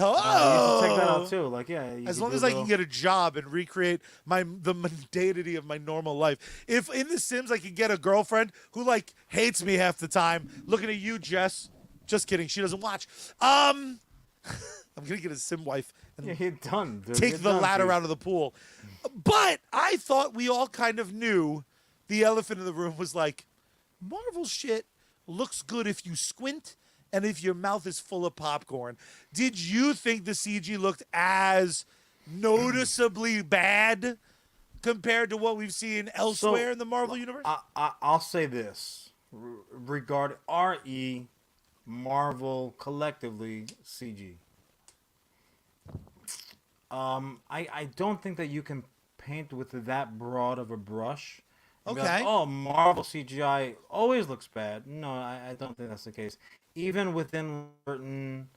Oh, you should check that out too. Like, as long as I can get a job and recreate the mundanity of my normal life. If in The Sims I could get a girlfriend who like hates me half the time, looking at you, Jess, Just kidding. She doesn't watch. I'm gonna get a sim wife and Yeah, you're done, dude. take You're the done, ladder dude. out of the pool. But I thought we all kind of knew the elephant in the room was like, Marvel shit looks good if you squint and if your mouth is full of popcorn. Did you think the CG looked as noticeably bad compared to what we've seen elsewhere in the Marvel universe? I'll say this regarding RE, Marvel collectively, CG. I don't think that you can paint with that broad of a brush. And be like, Okay. oh, Marvel CGI always looks bad. No, I don't think that's the case. Even within certain,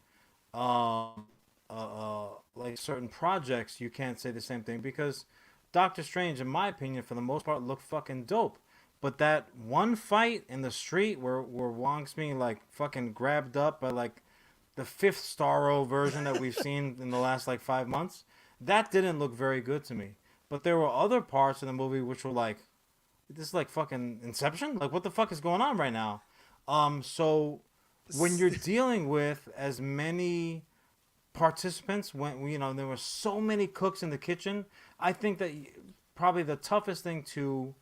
like certain projects, you can't say the same thing because Doctor Strange, in my opinion, for the most part, looked fucking dope. But that one fight in the street where Wong's being like fucking grabbed up by like the fifth Starro version that we've seen in the last like 5 months, that didn't look very good to me. But there were other parts in the movie which were like, this is like fucking Inception? Like, what the fuck is going on right now? So when you're dealing with as many participants, when there were so many cooks in the kitchen, I think that probably the toughest thing to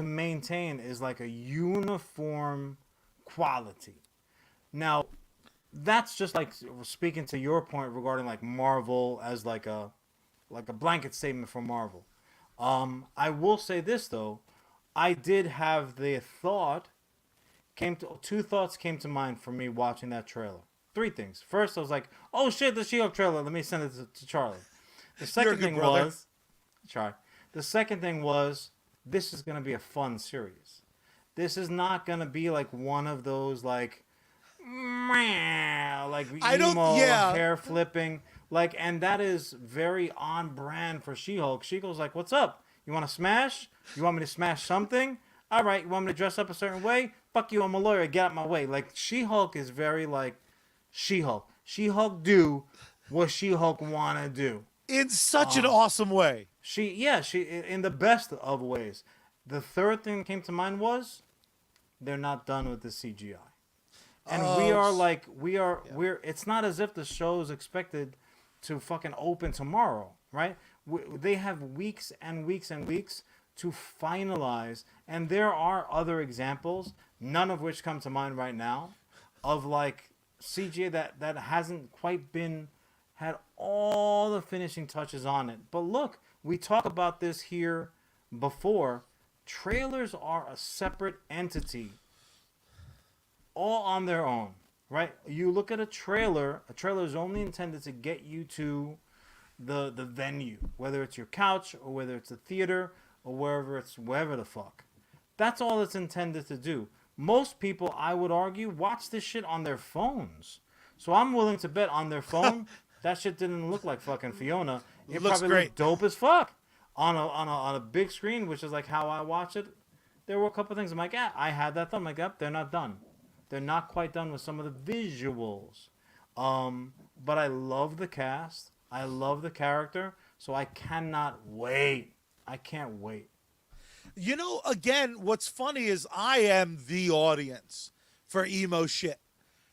maintain is like a uniform quality. Now, that's just like speaking to your point regarding like Marvel as like a blanket statement for Marvel. I will say this though, I did have the thought two thoughts came to mind for me watching that trailer. Three things. First, I was like, "Oh shit, the She-Hulk trailer. Let me send it to Charlie." The second thing was, try. The second thing was, this is gonna be a fun series. This is not gonna be like one of those like, like emo hair flipping. Like, and that is very on brand for She-Hulk. She-Hulk's like, "What's up? You want to smash? You want me to smash something? All right. You want me to dress up a certain way? Fuck you. I'm a lawyer. Get out my way." Like, She-Hulk is very like She-Hulk. She-Hulk do what She-Hulk wanna do In such an awesome way. She in the best of ways. The third thing that came to mind was they're not done with the CGI. And we're it's not as if the show is expected to fucking open tomorrow, right? They have weeks and weeks and weeks to finalize, and there are other examples, none of which come to mind right now, of like CGI that hasn't quite had all the finishing touches on it. But look, we talked about this here before. Trailers are a separate entity, all on their own, right? You look at a trailer is only intended to get you to the venue, whether it's your couch or whether it's a theater or wherever the fuck. That's all it's intended to do. Most people, I would argue, watch this shit on their phones. So I'm willing to bet on their phone, that shit didn't look like fucking Fiona. It looks probably great. looked dope as fuck on a big screen, which is like how I watch it. There were a couple things I'm like, yeah, I had that thought. I'm like, yep, they're not done. They're not quite done with some of the visuals. But I love the cast. I love the character. So I cannot wait. I can't wait. You know, again, what's funny is I am the audience for emo shit.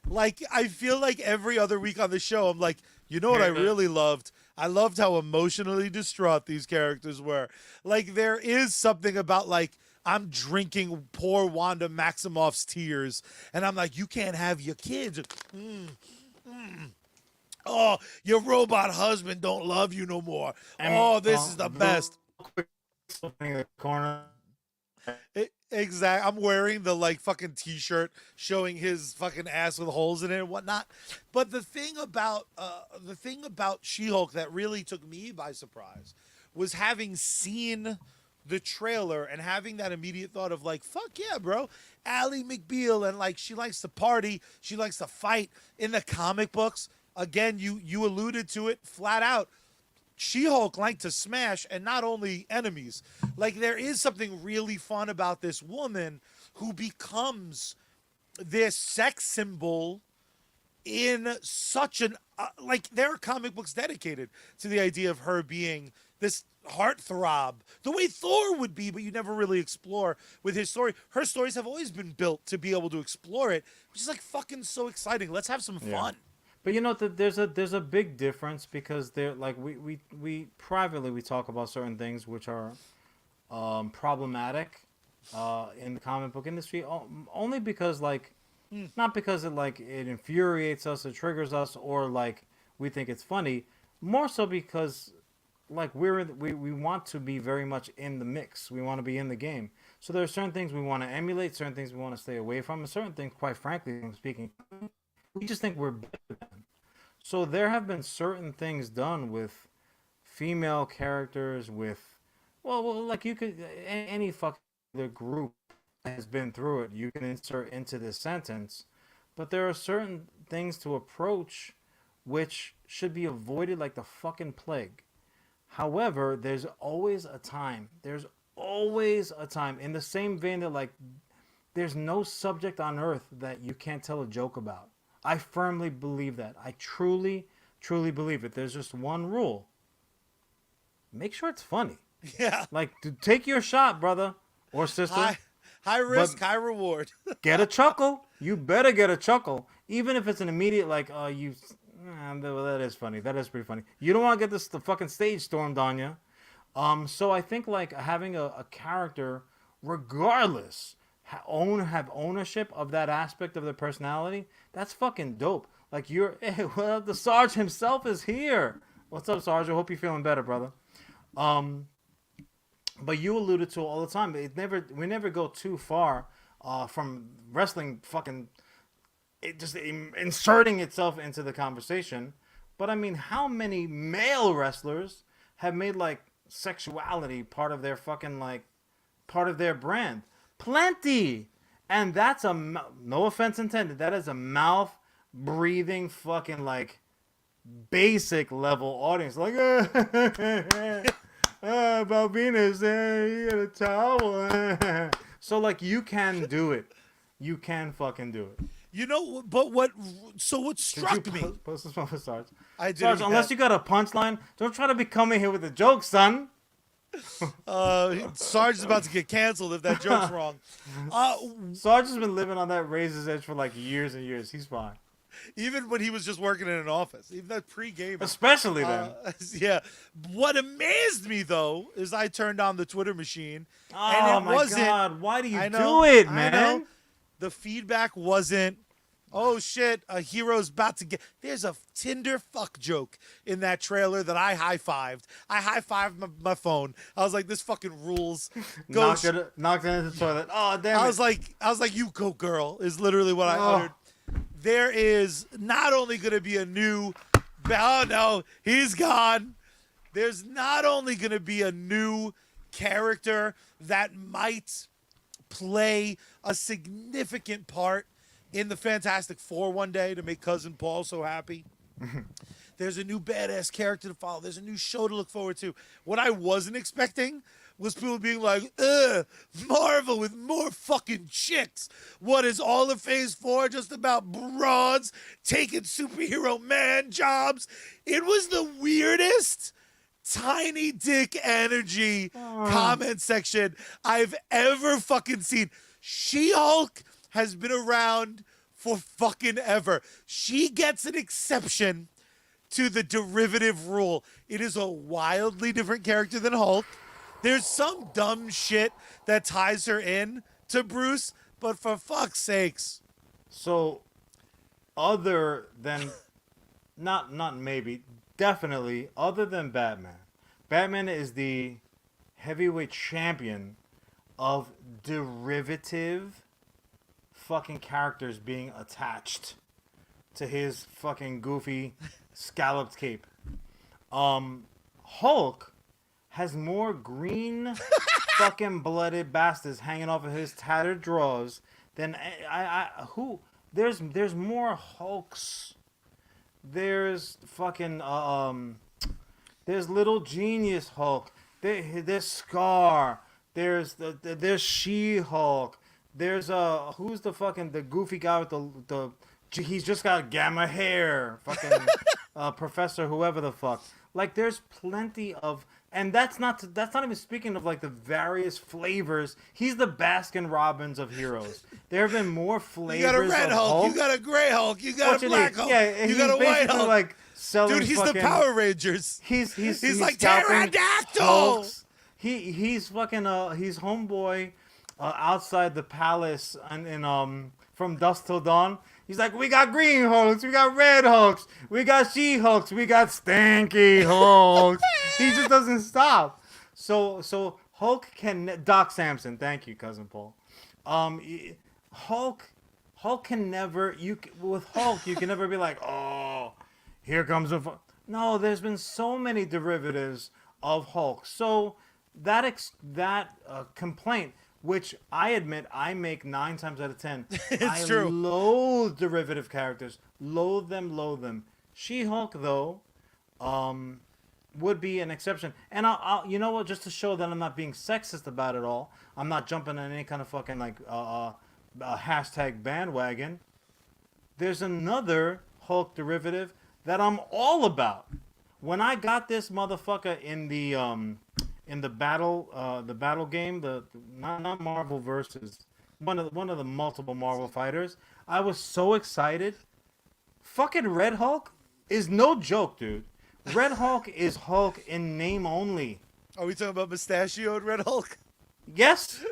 Like, I feel like every other week on the show, I'm like, you know what I really loved? I loved how emotionally distraught these characters were. Like, there is something about, like, I'm drinking poor Wanda Maximoff's tears, and I'm like, you can't have your kids. Oh, your robot husband don't love you no more. Oh, this is the best. Corner. Exactly. I'm wearing the like fucking t-shirt showing his fucking ass with holes in it and whatnot. But the thing about She-Hulk that really took me by surprise was having seen the trailer and having that immediate thought of like, fuck yeah, bro. Ally McBeal, and like, she likes to party, she likes to fight. In the comic books, again, you alluded to it flat out. She-Hulk liked to smash, and not only enemies. Like, there is something really fun about this woman who becomes this sex symbol in such an like there are comic books dedicated to the idea of her being this heartthrob, the way Thor would be, but you never really explore with his story. Her stories have always been built to be able to explore it, which is like fucking so exciting. Let's have some fun. But you know, there's a big difference because they're like we privately we talk about certain things which are problematic in the comic book industry only because like not because it infuriates us, it triggers us, or like we think it's funny, more so because like we want to be very much in the mix. We want to be in the game. So there are certain things we want to emulate, certain things we want to stay away from, and certain things, quite frankly, speaking, we just think we're better than. So there have been certain things done with female characters, with like you could any fucking group has been through it. You can insert into this sentence, but there are certain things to approach which should be avoided like the fucking plague. However, there's always a time. There's always a time. In the same vein that like there's no subject on earth that you can't tell a joke about. I firmly believe that. I truly, truly believe it. There's just one rule. Make sure it's funny. Yeah. Like, take your shot, brother or sister. High risk, high reward. Get a chuckle. You better get a chuckle. Even if it's an immediate, like, that is funny. That is pretty funny. You don't want to get the fucking stage stormed on you. So I think, like, having a character, regardless, have ownership of that aspect of their personality, that's fucking dope. Like, the Sarge himself is here. What's up, Sarge? I hope you're feeling better, brother. But you alluded to it all the time. We never go too far from wrestling fucking just inserting itself into the conversation. But I mean, how many male wrestlers have made like sexuality part of their fucking like part of their brand? Plenty. And that's no offense intended. That is a mouth breathing fucking like basic level audience. Like about Venus, you got a towel. So like you can do it. You can fucking do it. You know, but what struck me? Post this one for Sarge. I did. Sarge, unless you got a punchline, don't try to be coming here with a joke, son. Sarge is about to get canceled if that joke's wrong. Sarge has been living on that razor's edge for like years and years. He's fine. Even when he was just working in an office, even that pre-game. Especially then. Yeah. What amazed me though is I turned on the Twitter machine. Oh and my God! Why do you do it, man? The feedback wasn't, oh shit, a hero's about to get. There's a Tinder fuck joke in that trailer that I high-fived. I high-fived my phone. I was like, this fucking rules. Knocked it into the toilet. Oh damn! I was like, you go girl, is literally what I uttered. There is not only going to be a new, oh no, he's gone. There's not only going to be a new character that might play a significant part in the Fantastic Four one day to make Cousin Paul so happy. There's a new badass character to follow. There's a new show to look forward to. What I wasn't expecting was people being like, Marvel with more fucking chicks. What is all of Phase 4 just about broads taking superhero man jobs? It was the weirdest tiny dick energy comment section I've ever fucking seen. She-Hulk has been around for fucking ever. She gets an exception to the derivative rule. It is a wildly different character than Hulk. There's some dumb shit that ties her in to Bruce, but for fuck's sakes. So, other than, not maybe, definitely, other than Batman. Batman is the heavyweight champion of derivative fucking characters being attached to his fucking goofy scalloped cape. Hulk has more green fucking blooded bastards hanging off of his tattered drawers than there's more Hulks. There's fucking there's Little Genius Hulk. There's Scar. There's She-Hulk. There's who's the goofy guy with the He's just got gamma hair. Fucking Professor whoever the fuck. Like there's plenty of, and that's not even speaking of like the various flavors. He's the Baskin Robbins of heroes. There have been more flavors. You got a red of Hulk, Hulk. you got a gray Hulk, you got a black Hulk, Yeah, you got a white Hulk. Like selling dude, he's fucking, the Power Rangers. He's like scalping pterodactyl. Hulks. He's fucking he's homeboy outside the palace and from dusk till dawn. He's like, we got green Hulks, we got red Hulks, we got She-Hulks, we got Stanky Hulks. He just doesn't stop. So Hulk can Doc Samson, thank you, cousin Paul. Hulk can never with Hulk you can never be like, oh, here comes a no. There's been so many derivatives of Hulk. So that complaint, which I admit I make 9 times out of 10. It's true. Loathe derivative characters. Loathe them. She-Hulk, though, would be an exception. And I'll you know what? Just to show that I'm not being sexist about it all, I'm not jumping on any kind of fucking like hashtag bandwagon. There's another Hulk derivative that I'm all about. When I got this motherfucker in the battle game, not Marvel versus one of the multiple Marvel fighters, I was so excited. Fucking Red Hulk is no joke, dude. Red Hulk is Hulk in name only. Are we talking about mustachioed Red Hulk? Yes.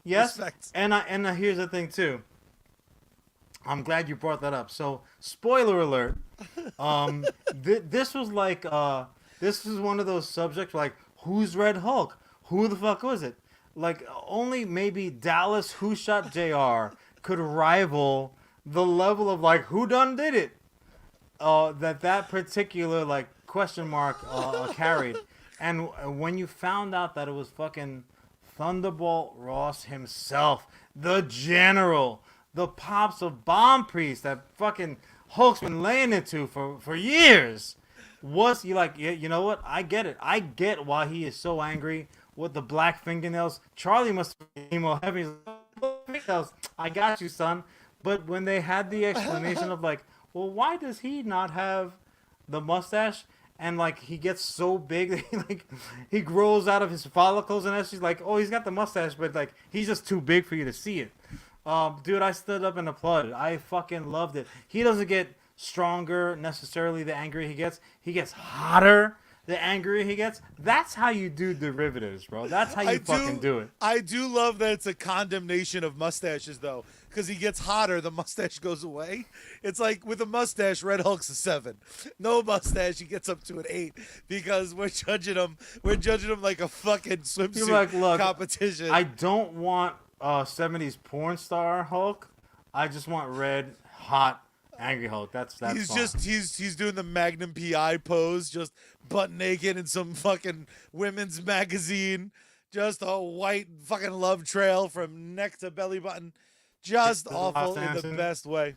Respect. And here's the thing too. I'm glad you brought that up. So, spoiler alert. This was like this was one of those subjects like, who's Red Hulk? Who the fuck was it? Like, only maybe Dallas Who Shot JR could rival the level of like, who done did it? That particular like question mark carried. And when you found out that it was fucking Thunderbolt Ross himself, the general, the pops of Bomb Priest that fucking Hulk's been laying into for years, was you like, yeah, you know what? I get it. I get why he is so angry with the black fingernails. Charlie must be emo heavy. Fingernails. I got you, son. But when they had the explanation of like, well, why does he not have the mustache? And like he gets so big that he grows out of his follicles, and she's like, oh, he's got the mustache, but like he's just too big for you to see it. Dude, I stood up and applauded. I fucking loved it. He doesn't get stronger necessarily the angrier he gets. He gets hotter the angrier he gets. That's how you do derivatives, bro. That's how you fucking do it. I do love that it's a condemnation of mustaches, though, because he gets hotter, the mustache goes away. It's like with a mustache, Red Hulk's a 7. No mustache, he gets up to an 8 because we're judging him like a fucking swimsuit like, look, competition. I don't want 70s porn star Hulk. I just want red, hot, angry Hulk. That's he's fine. just he's doing the Magnum PI pose, just butt naked in some fucking women's magazine, just a white fucking love trail from neck to belly button, just awful in the best way.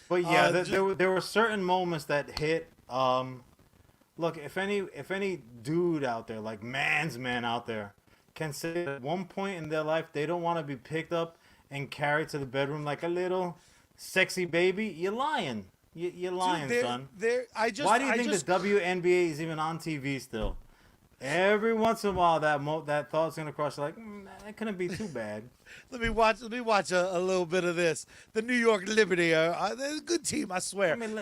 But yeah, there were certain moments that hit. Look, if any dude out there, like man's man out there, can say at one point in their life they don't want to be picked up and carried to the bedroom like a little sexy baby, you're lying. You're lying, dude, son. Why do you think the WNBA is even on TV still? Every once in a while, that thought's gonna cross. Like, that couldn't be too bad. Let me watch a little bit of this. The New York Liberty they're a good team, I swear. I mean,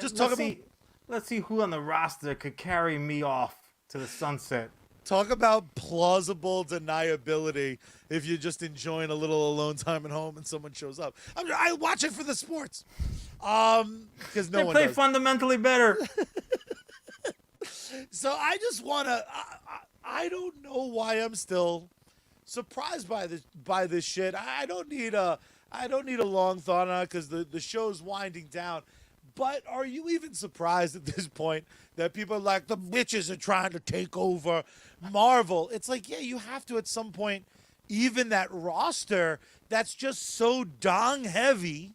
let's see who on the roster could carry me off to the sunset. Talk about plausible deniability if you're just enjoying a little alone time at home and someone shows up. I watch it for the sports. Because no one play does. fundamentally better. So I just want to I don't know why I'm still surprised by this shit. I don't need a long thought on it because the show's winding down. But are you even surprised at this point that people are like, the bitches are trying to take over Marvel? It's like, yeah, you have to at some point, even that roster that's just so dong heavy.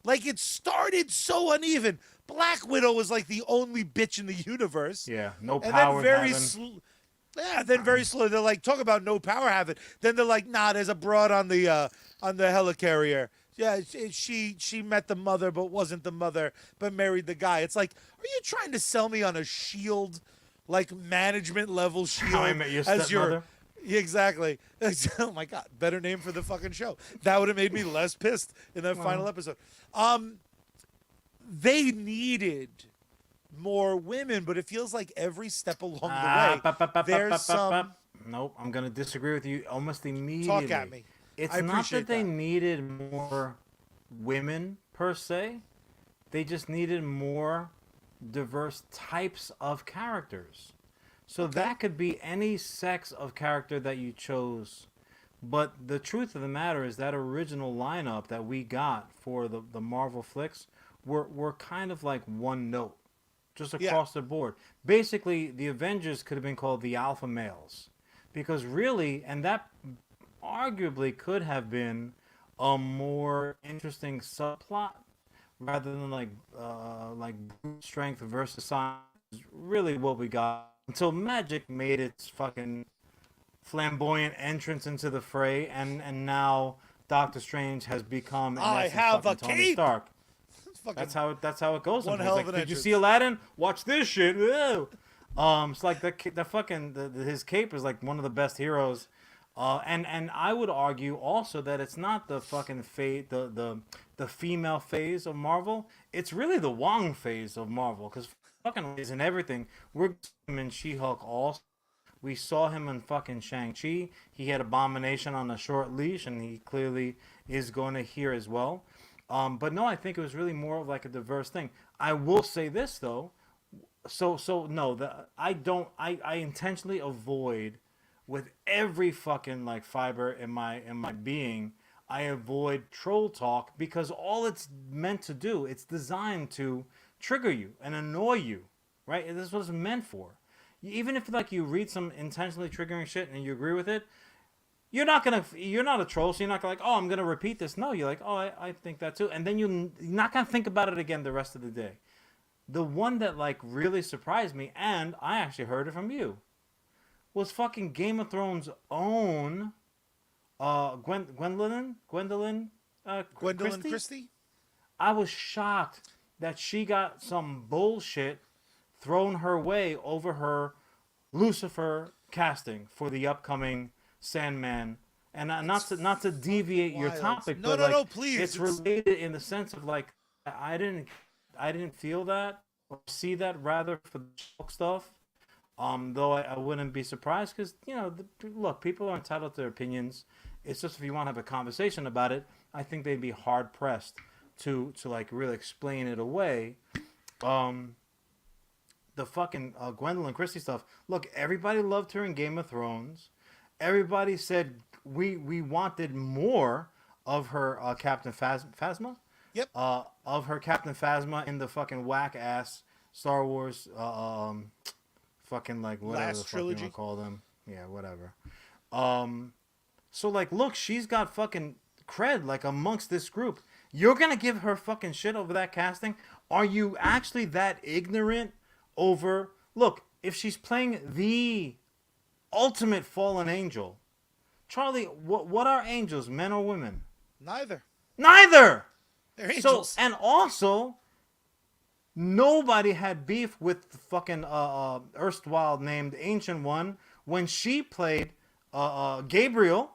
Like, it started so uneven. Black Widow was like the only bitch in the universe. Yeah, no and power. Then very slow. They're like, talk about no power having. Then they're like, nah, there's a broad on the helicarrier Yeah, she met the mother but wasn't the mother, but married the guy. It's like, are you trying to sell me on a Shield, like management level Shield How I Met Your as your? Stepmother? Yeah, exactly. Oh my god, better name for the fucking show. That would have made me less pissed in that final episode. They needed more women, but it feels like every step along the way, there's some. Nope, I'm gonna disagree with you almost immediately. Talk at me. It's I not appreciate that they that. needed more women per se. They just needed more diverse types of characters. So that could be any sex of character that you chose. But the truth of the matter is that original lineup that we got for the Marvel flicks were kind of like one note, just across the board. Basically, the Avengers could have been called the Alpha Males. Because really, and that arguably could have been a more interesting subplot rather than like brute strength versus science. Really what we got until magic made its fucking flamboyant entrance into the fray, and now Doctor Strange has become I have a Tony cape. Stark. That's how it goes. One Sometimes. hell Like, of an did you entrance. see Aladdin? Watch this shit. Ew. It's like his cape is like one of the best heroes. And I would argue also that it's not the fucking the female phase of Marvel. It's really the Wong phase of Marvel, because fucking is in everything. We're him in She-Hulk also. We saw him in fucking Shang-Chi. He had Abomination on a short leash, and he clearly is going to here as well. But no, I think it was really more of like a diverse thing. I will say this though. So no, I intentionally avoid with every fucking like fiber in my being. I avoid troll talk because all it's meant to do, it's designed to trigger you and annoy you, right? And this is what it's meant for. Even if like you read some intentionally triggering shit and you agree with it, you're not a troll, so you're not gonna like, oh, I'm gonna repeat this. No, you're like, oh, I think that too, and then you're not gonna think about it again the rest of the day. The one that like really surprised me, and I actually heard it from you, was fucking Game of Thrones' own Gwendolyn Christie. I was shocked that she got some bullshit thrown her way over her Lucifer casting for the upcoming Sandman. And not to deviate your topic, no, but no, please. it's related in the sense of like I didn't feel that or see that rather for the stuff. Though I wouldn't be surprised because look, people are entitled to their opinions. It's just if you want to have a conversation about it, I think they'd be hard pressed to like really explain it away. The fucking Gwendolyn Christie stuff. Look, everybody loved her in Game of Thrones. Everybody said we wanted more of her Captain Phasma. Yep. Of her Captain Phasma in the fucking whack ass Star Wars fucking like whatever Last the fuck trilogy. you want to call them. Yeah, whatever. So like, look, she's got fucking cred like amongst this group. You're gonna give her fucking shit over that casting? Are you actually that ignorant over? Look, if she's playing the ultimate fallen angel, Charlie, what are angels, men or women? Neither. Neither. They're angels. So, and also, nobody had beef with the fucking erstwhile named Ancient One when she played Gabriel.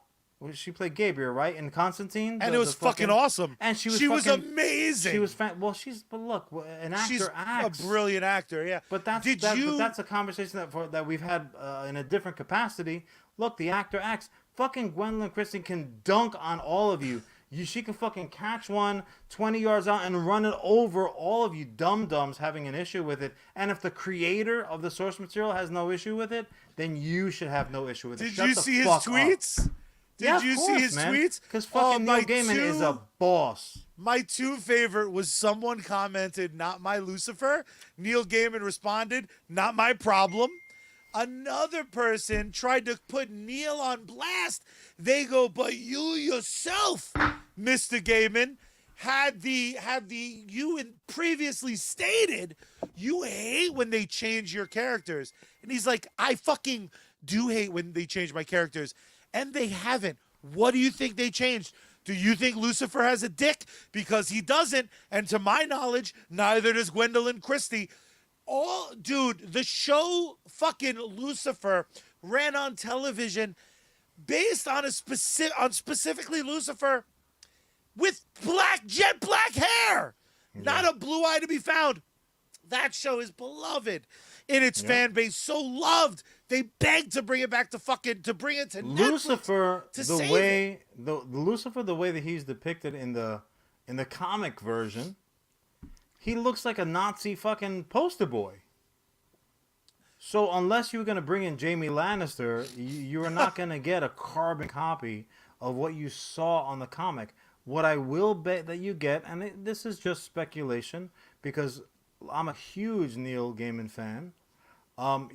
She played Gabriel, right? In Constantine. And it was fucking awesome. And she was amazing. She was but look, an actor She's acts. a brilliant actor, yeah. But that's a conversation that we've had in a different capacity. Look, the actor acts. Fucking Gwendolyn Christie can dunk on all of you. She can fucking catch one 20 yards out and run it over all of you dum-dums having an issue with it. And if the creator of the source material has no issue with it, then you should have no issue with it. Did you see his tweets? Did you see his tweets? Because fucking Neil Gaiman is a boss. My two favorite was someone commented, "Not my Lucifer." Neil Gaiman responded, "Not my problem." Another person tried to put Neil on blast. They go, "But you yourself, Mr. Gaiman, had you previously stated you hate when they change your characters." And he's like, "I fucking do hate when they change my characters." And they haven't. What do you think they changed? Do you think Lucifer has a dick? Because he doesn't, and to my knowledge, neither does Gwendolyn Christie. Dude, the show fucking Lucifer ran on television based on specifically Lucifer with jet black hair, not a blue eye to be found. That show is beloved in its fan base, so loved they begged to bring it back to bring it to Lucifer. Netflix Lucifer, the way that he's depicted in the comic version, he looks like a Nazi fucking poster boy. So unless you're gonna bring in Jamie Lannister, you are not gonna get a carbon copy of what you saw on the comic. What I will bet that you get, and this is just speculation because I'm a huge Neil Gaiman fan.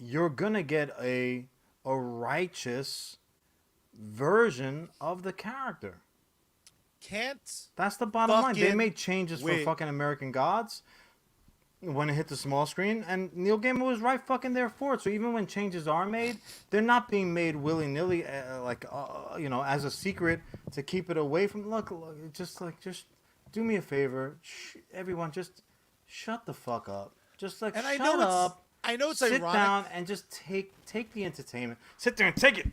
You're gonna get a righteous version of the character. That's the bottom line. They made changes for fucking American Gods when it hit the small screen, and Neil Gaiman was right fucking there for it. So even when changes are made, they're not being made willy-nilly, as a secret to keep it away from. Look, just do me a favor, everyone, just shut the fuck up. Just shut up. I know it's sit ironic. Sit down and just take the entertainment. Sit there and take it.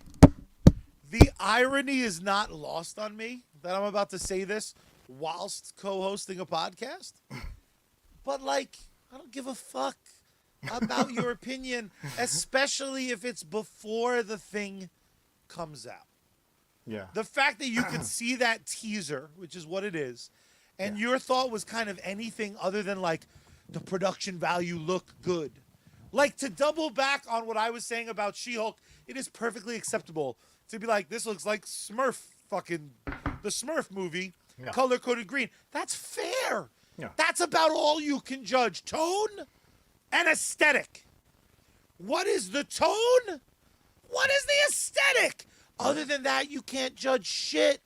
The irony is not lost on me that I'm about to say this whilst co-hosting a podcast. But I don't give a fuck about your opinion, especially if it's before the thing comes out. Yeah. The fact that you could see that teaser, which is what it is, and your thought was kind of anything other than the production value looked good. To double back on what I was saying about She-Hulk, it is perfectly acceptable to be this looks like the Smurf movie, color-coded green. That's fair. Yeah. That's about all you can judge. Tone and aesthetic. What is the tone? What is the aesthetic? Other than that, you can't judge shit,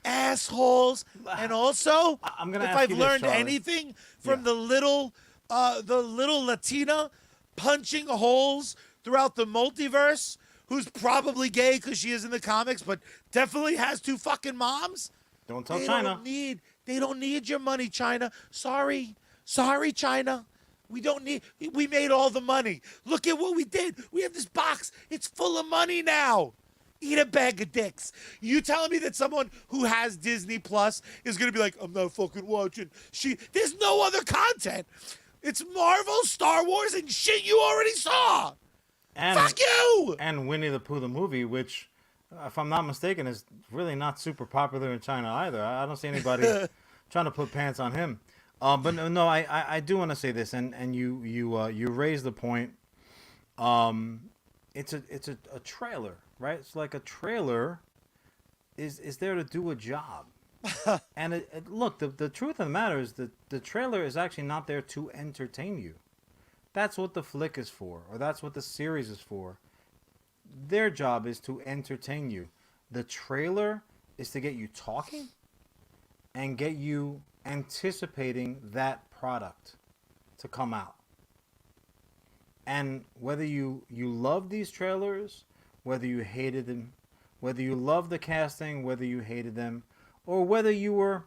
assholes. And also, if I've learned anything from the little Latina punching holes throughout the multiverse, who's probably gay because she is in the comics, but definitely has two fucking moms. Don't tell China. They don't need your money, China. Sorry, China. We made all the money. Look at what we did. We have this box. It's full of money now. Eat a bag of dicks. You telling me that someone who has Disney Plus is going to be like, I'm not fucking watching. There's no other content. It's Marvel, Star Wars, and shit you already saw. Fuck you! And Winnie the Pooh the movie, which, if I'm not mistaken, is really not super popular in China either. I don't see anybody trying to put pants on him. But no, I do want to say this, and you raised the point. It's a trailer, right? It's like a trailer is there to do a job. And look, the truth of the matter is that the trailer is actually not there to entertain you. That's what the flick is for, or that's what the series is for. Their job is to entertain you. The trailer is to get you talking and get you anticipating that product to come out. And whether you love these trailers, whether you hated them, whether you love the casting, whether you hated them, or whether you were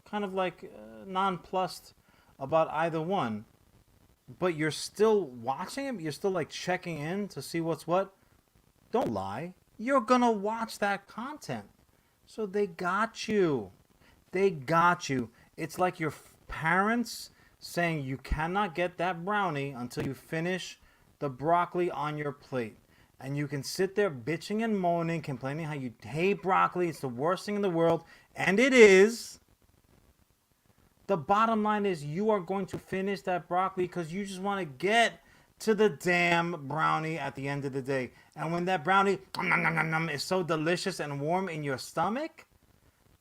kind of nonplussed about either one, but you're still watching it, you're still checking in to see what's what, don't lie. You're going to watch that content. So they got you. They got you. It's like your parents saying you cannot get that brownie until you finish the broccoli on your plate. And you can sit there bitching and moaning, complaining how you hate broccoli. It's the worst thing in the world. And it is. The bottom line is you are going to finish that broccoli because you just want to get to the damn brownie at the end of the day. And when that brownie is so delicious and warm in your stomach,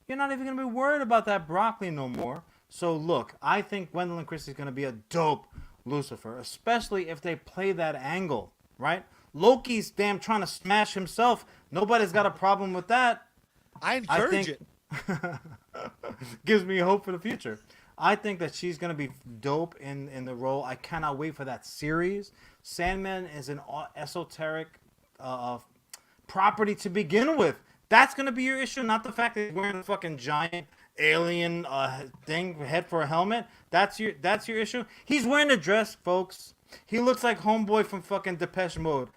you're not even going to be worried about that broccoli no more. So look, I think Gwendolyn Christie is going to be a dope Lucifer, especially if they play that angle, right? Loki's damn trying to smash himself. Nobody's got a problem with that. I encourage it. Gives me hope for the future. I think that she's going to be dope in the role. I cannot wait for that series. Sandman is an esoteric property to begin with. That's gonna be your issue, not the fact that he's wearing a fucking giant alien thing head for a helmet. That's your issue. He's wearing a dress, folks. He looks like homeboy from fucking Depeche Mode.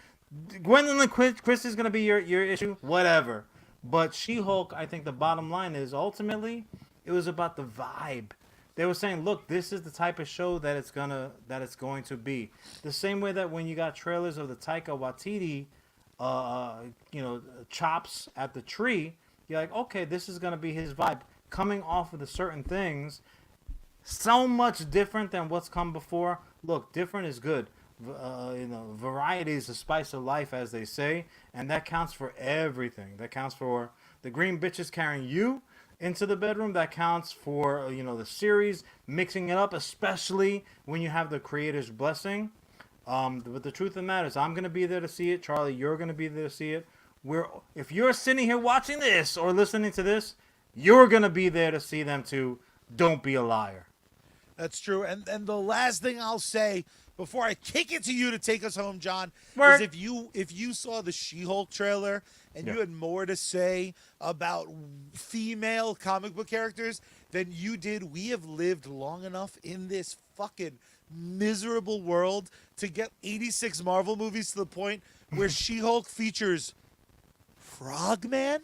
Gwendolyn Christie is gonna be your issue, whatever. But She-Hulk, I think the bottom line is ultimately it was about the vibe. They were saying, look, this is the type of show that it's going to be. The same way that when you got trailers of the Taika Waititi, chops at the tree, you're like, okay, this is gonna be his vibe. Coming off of the certain things, so much different than what's come before. Look, different is good. Variety is the spice of life, as they say, and that counts for everything. That counts for the green bitches carrying you into the bedroom. That counts for the series mixing it up, especially when you have the creator's blessing. But the truth of the matter is, I'm gonna be there to see it. Charlie, you're gonna be there to see it. If you're sitting here watching this or listening to this, you're gonna be there to see them too. Don't be a liar. That's true. And the last thing I'll say before I kick it to you to take us home, John, Word. is if you saw the She-Hulk trailer and you had more to say about female comic book characters than you did, we have lived long enough in this fucking miserable world to get 86 Marvel movies to the point where She-Hulk features Frogman.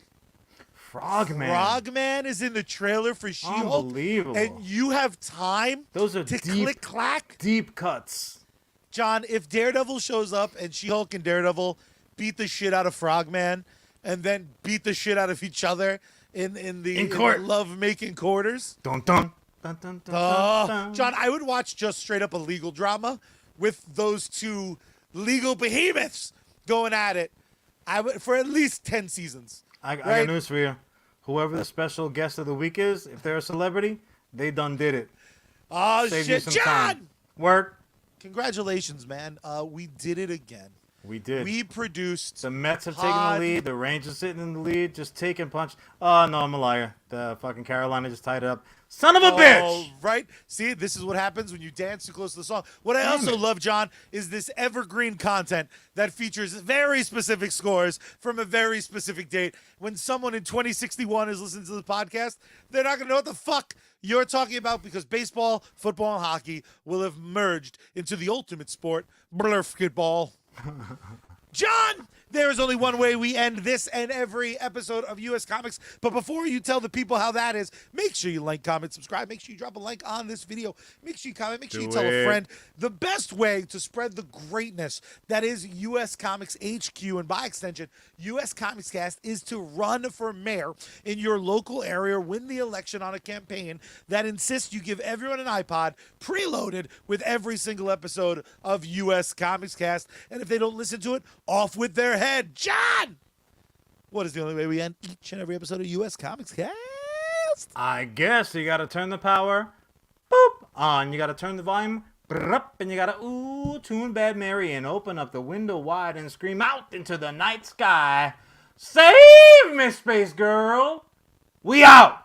Frogman is in the trailer for She-Hulk. Unbelievable. And you have time Those are to deep, click-clack? deep cuts. John, if Daredevil shows up and She-Hulk and Daredevil beat the shit out of Frogman and then beat the shit out of each other in the love-making quarters. Dun, dun, dun, dun, dun, dun. John, I would watch just straight up a legal drama with those two legal behemoths going at it for at least 10 seasons. I got news for you. Whoever the special guest of the week is, if they're a celebrity, they done did it. Oh, Save shit, John! Time. Work. Congratulations, man. We did it again. We did. We produced. The Mets have taken the lead. The Rangers sitting in the lead, just taking punch. Oh, no, I'm a liar. The fucking Carolina just tied it up. Son of a bitch! Right? See, this is what happens when you dance too close to the song. What I also love, John, is this evergreen content that features very specific scores from a very specific date. When someone in 2061 is listening to the podcast, they're not going to know what the fuck you're talking about because baseball, football, and hockey will have merged into the ultimate sport, blurfketball. John, there is only one way we end this and every episode of US Comics. But before you tell the people how that is, make sure you like, comment, subscribe. Make sure you drop a like on this video. Make sure you comment. Make sure you tell a friend. The best way to spread the greatness that is US Comics HQ and by extension, US Comics Cast is to run for mayor in your local area, win the election on a campaign that insists you give everyone an iPod preloaded with every single episode of US Comics Cast. And if they don't listen to it, off with their head. John! What is the only way we end each and every episode of US Comics Cast? I guess you gotta turn the power boop on. You gotta turn the volume up, and you gotta tune Bad Mary and open up the window wide and scream out into the night sky. Save me, Space Girl! We out!